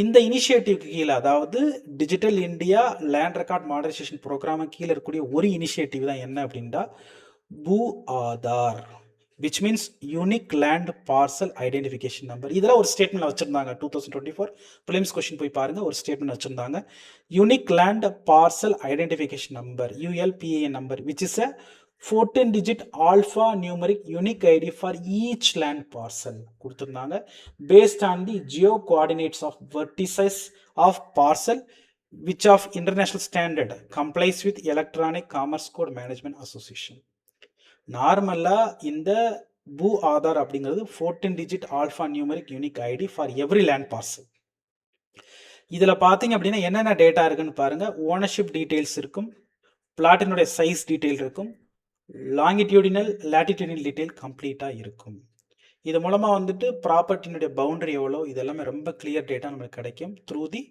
இந்த இனிஷியேட்டிவ்க்கு கீழே, அதாவது digital India land record modernisation programme கீழே இருக்கக்கூடிய ஒரு இனிஷியேட்டிவ் தான் என்ன அப்படின்னா Bhu Aadhaar, which means unique land parcel identification number. இதெல்லாம் ஒரு ஸ்டேட்மெண்ட் வச்சிருந்தாங்க. 2024 ப்ரிலிம்ஸ் கொஸ்டின் போய் பாருங்க, ஒரு ஸ்டேட்மெண்ட் வச்சிருந்தாங்க. Unique land parcel identification number, ULPAN number, which is a 14-digit alpha numeric unique ID for each land parcel கொடுத்திருந்தாங்க. based on the geo coordinates of vertices of parcel which of international standard complies with electronic commerce code management association. நார்மலா இந்த பூ ஆதார் அப்படிங்கிறது 14-digit alpha numeric unique ID for every land parcel. இதில் பார்த்தீங்க அப்படின்னா என்னென்ன data இருக்குன்னு பாருங்க. ஓனர்ஷிப் டீட்டெயில்ஸ் இருக்கும், பிளாட்டினுடைய சைஸ் டீட்டெயில் இருக்கும், லாங்கிடியூடினல் லேட்டிடியூடினல் டீட்டெயில் கம்ப்ளீட்டாக இருக்கும். இது மூலமாக வந்துட்டு ப்ராப்பர்ட்டினுடைய பவுண்டரி எவ்வளோ இதெல்லாமே ரொம்ப கிளியர் டேட்டா நமக்கு கிடைக்கும் த்ரூ தி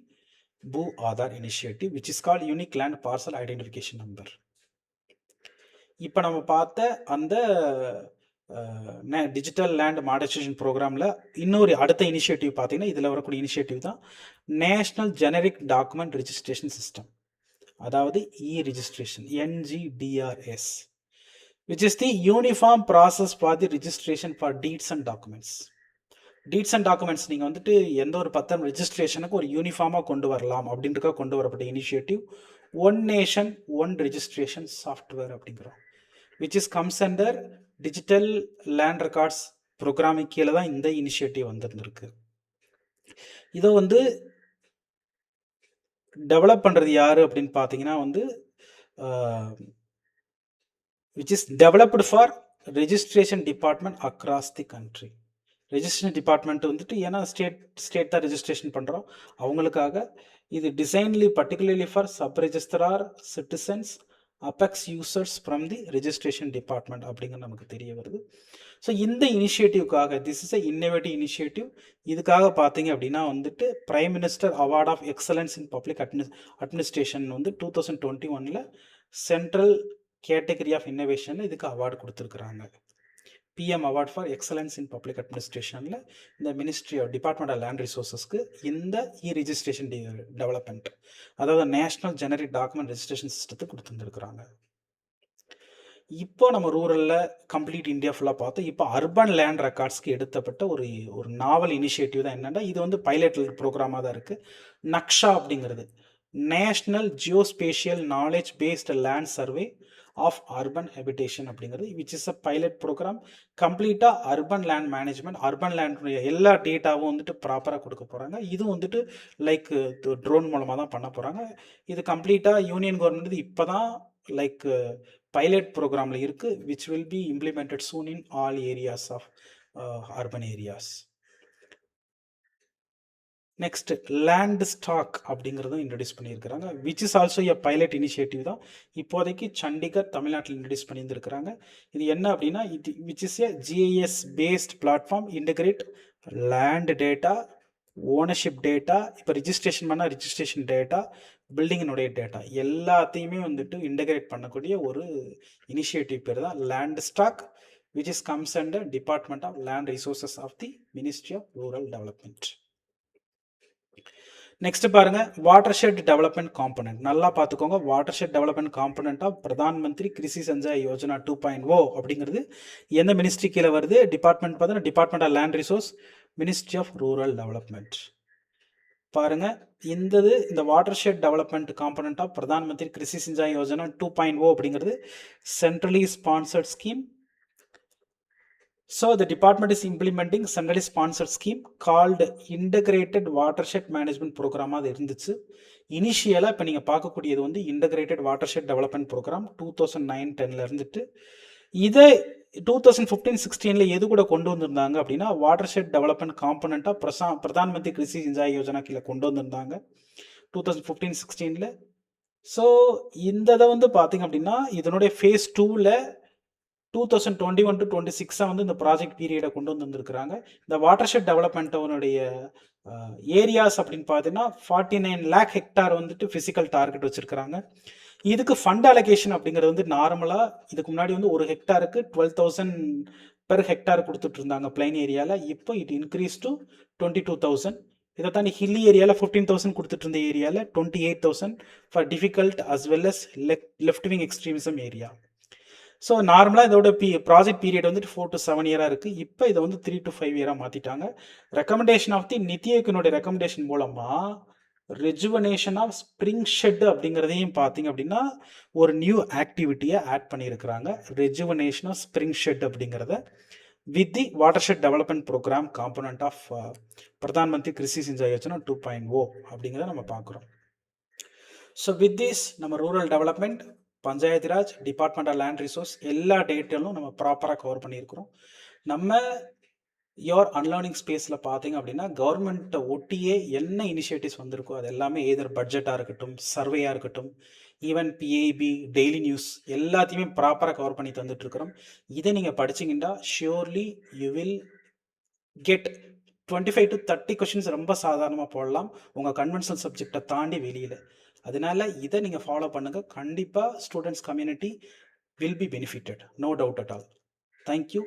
பூ Aadhaar initiative which is called unique land parcel identification number. இப்போ நம்ம பார்த்த அந்த டிஜிட்டல் லேண்ட் மாடர்னைசேஷன் ப்ரோக்ராமில் இன்னொரு அடுத்த இனிஷியேட்டிவ் பார்த்தீங்கன்னா இதில் வரக்கூடிய இனிஷியேட்டிவ் தான் national generic document registration system, அதாவது இ-ரிஜிஸ்ட்ரேஷன், NGDRS, which is the uniform process for the registration for deeds and documents. Deeds and documents நீங்கள் வந்துட்டு எந்த ஒரு பத்திரம் ரெஜிஸ்ட்ரேஷனுக்கு ஒரு யூனிஃபார்மாக கொண்டு வரலாம் அப்படின்றதுக்காக கொண்டு வரப்பட்ட initiative one nation one registration software அப்படிங்கிறோம், which is comes under digital land records programming கீழே தான் இந்த இனிஷியேட்டிவ் வந்துருக்கு. இதை வந்து டெவலப் பண்ணுறது யார் அப்படின்னு பார்த்தீங்கன்னா வந்து which is developed for registration department across the country. Registration department வந்துட்டு ஏன்னா ஸ்டேட் தான் ரெஜிஸ்ட்ரேஷன் பண்ணுறோம் அவங்களுக்காக இது designedly particularly for sub registrar, citizens apex users from the registration department அப்படிங்கிறது நமக்கு தெரிய வருது. ஸோ இந்த இனிஷியேட்டிவ்காக this is a innovative initiative. இதுக்காக பார்த்தீங்க அப்படின்னா வந்துட்டு prime minister award of excellence in public administration வந்து 2021 சென்ட்ரல் கேட்டகரி ஆஃப் இன்னோவேஷன் இதுக்கு அவார்டு கொடுத்துருக்குறாங்க. PM award for excellence in public அட்மினிஸ்ட்ரேஷனில் இந்த ministry of department of land ரிசோர்ஸஸ்க்கு இந்த ரிஜிஸ்ட்ரேஷன் டெவலப்மெண்ட், அதாவது நேஷனல் ஜெனரிக் டாக்குமெண்ட் ரெஜிஸ்ட்ரேஷன் சிஸ்டத்தை கொடுத்துருக்குறாங்க. இப்போ நம்ம ரூரலில் கம்ப்ளீட் இந்தியா ஃபுல்லாக பார்த்தோம். இப்போ அர்பன் லேண்ட் ரெக்கார்ட்ஸ்க்கு எடுத்தப்பட்ட ஒரு நாவல் இனிஷியேட்டிவ் தான் என்னென்னா, இது வந்து பைலட் ப்ரோக்ராமாக தான் இருக்குது. நக்ஷா அப்படிங்கிறது national geospatial knowledge based land survey of urban habitation அப்படிங்கிறது, which is a pilot programme. கம்ப்ளீட்டாக அர்பன் லேண்ட் மேனேஜ்மெண்ட், அர்பன் லேண்டுடைய எல்லா டேட்டாவும் வந்துட்டு ப்ராப்பராக கொடுக்க போகிறாங்க. இது வந்துட்டு லைக் ட்ரோன் மூலமாக தான் பண்ண போகிறாங்க. இது கம்ப்ளீட்டாக யூனியன் கவர்மெண்ட் இப்போ தான் லைக் பைலட் ப்ரோக்ராமில் இருக்குது, which will be implemented soon in all areas of urban areas. Next land stock அப்படிங்கிறதும் இன்ட்ரடியூஸ் பண்ணியிருக்கிறாங்க, which is also a pilot initiative தான். இப்போதைக்கு சண்டிகர் தமிழ்நாட்டில் இன்ட்ரடியூஸ் பண்ணியிருக்கிறாங்க. இது என்ன அப்படின்னா, இது which is a GIS based platform, integrate land data, ownership data, இப்போ ரிஜிஸ்ட்ரேஷன் பண்ணால் ரிஜிஸ்ட்ரேஷன் டேட்டா, பில்டிங்கினுடைய டேட்டா எல்லாத்தையுமே வந்துட்டு இன்டகிரேட் பண்ணக்கூடிய ஒரு இனிஷியேட்டிவ் பேர் தான் land stock, which is comes under department of land resources of the ministry of rural development. Next பாருங்க, வாட்டர் ஷெட் டெவலப்மெண்ட் காம்பனன்ட். நல்லா பார்த்துக்கோங்க, watershed development component of Pradhan Mantri Krishi Sanjay Yojana 2.0 அப்படிங்கிறது எந்த மினிஸ்ட்ரி கீழே வருது? டிபார்ட்மெண்ட் பார்த்தீங்கன்னா department of land resource, ministry of rural development. பாருங்க, இந்த watershed development component of Pradhan Mantri Krishi Sinchai Yojana 2.0 அப்படிங்கிறது centrally sponsored scheme. So the department is implementing centrally sponsored scheme called Integrated Watershed Management Program. அது இருந்துச்சு இனிஷியலாக. இப்போ நீங்கள் பார்க்கக்கூடியது வந்து இன்டகிரேட்டட் வாட்டர்ஷெட் டெவலப்மெண்ட் ப்ரோக்ராம் 2009-10 இருந்துட்டு, இதை 2015-16 எது கூட கொண்டு வந்திருந்தாங்க அப்படின்னா, வாட்டர்ஷெட் டெவலப்மெண்ட் காம்பனண்ட்டாக பிரதான் மந்திரி கிருஷி சிஞ்சாய் யோஜனா கீழே கொண்டு வந்திருந்தாங்க 2015-16. ஸோ இந்த இதை வந்து பார்த்தீங்க அப்படின்னா, இதனுடைய ஃபேஸ் 2ல் 2021 to 26 வந்து இந்த ப்ராஜெக்ட் பீரியடை கொண்டு வந்துருக்குறாங்க. இந்த வாட்டர்ஷெட் டெவலப்மெண்ட்டோனுடைய ஏரியாஸ் அப்படின்னு பார்த்தீங்கன்னா 49 lakh ஹெக்டார் வந்துட்டு ஃபிசிக்கல் டார்கெட் வச்சுருக்கிறாங்க. இதுக்கு ஃபண்ட் அலோகேஷன் அப்படிங்கிறது வந்து நார்மலாக இதுக்கு முன்னாடி வந்து ஒரு ஹெக்டாருக்கு 12,000 பெர் ஹெக்டார் கொடுத்துட்டு இருந்தாங்க பிளைன் ஏரியாவில். இப்போ இட் இன்க்ரீஸ் டு 22,000. இதை தாண்டி ஹில்லி ஏரியாவில் 15,000 கொடுத்துட்டு இருந்த ஏரியாவில் 28,000 for difficult as well as left wing extremism area. So நார்மலாக இதோட ப்ராஜெக்ட் பீரியட் வந்துட்டு 4 to 7 இயராக இருக்குது. இப்போ இதை வந்து 3 to 5 இயராக மாற்றிட்டாங்க. ரெக்கமெண்டேஷன் ஆஃப் தி நிதி ஆயோக்கினுடைய ரெக்கமெண்டேஷன் மூலமாக ரெஜுவனேஷன் ஆஃப் ஸ்ப்ரிங் ஷெட் அப்படிங்கிறதையும் பார்த்தீங்க அப்படின்னா ஒரு நியூ ஆக்டிவிட்டியை ஆட் பண்ணியிருக்கிறாங்க. ரெஜுவனேஷன் ஆஃப் ஸ்ப்ரிங் ஷெட் அப்படிங்கிறத with the watershed development programme component of Pradhan Mantri Krishi Sinchai Yojana 2.0 அப்படிங்கிறத நம்ம பார்க்குறோம். ஸோ வித் திஸ் நம்ம rural development, Panchayat Raj, department of land resource எல்லா டேட்டாலும் நம்ம ப்ராப்பராக கவர் பண்ணியிருக்கிறோம். நம்ம யோர் அன்லேர்னிங் ஸ்பேஸில் பார்த்தீங்க அப்படின்னா கவர்மெண்ட்டை ஒட்டியே என்ன இனிஷியேட்டிவ்ஸ் வந்திருக்கோ அது எல்லாமே எதர் பட்ஜெட்டாக இருக்கட்டும், சர்வேயாக இருக்கட்டும், ஈவன் பிஐபி, டெய்லி நியூஸ் எல்லாத்தையுமே ப்ராப்பராக கவர் பண்ணி தந்துட்டுருக்குறோம். இதை நீங்கள் படிச்சிங்கன்னா surely you will get 25 to 30 questions ரொம்ப சாதாரணமாக போடலாம் உங்கள் கன்வென்ஷனல் சப்ஜெக்டை தாண்டி வெளியில். அதனால இதை நீங்கள் ஃபாலோ பண்ணுங்கள். கண்டிப்பாக students community will be benefited, no doubt at all. Thank you.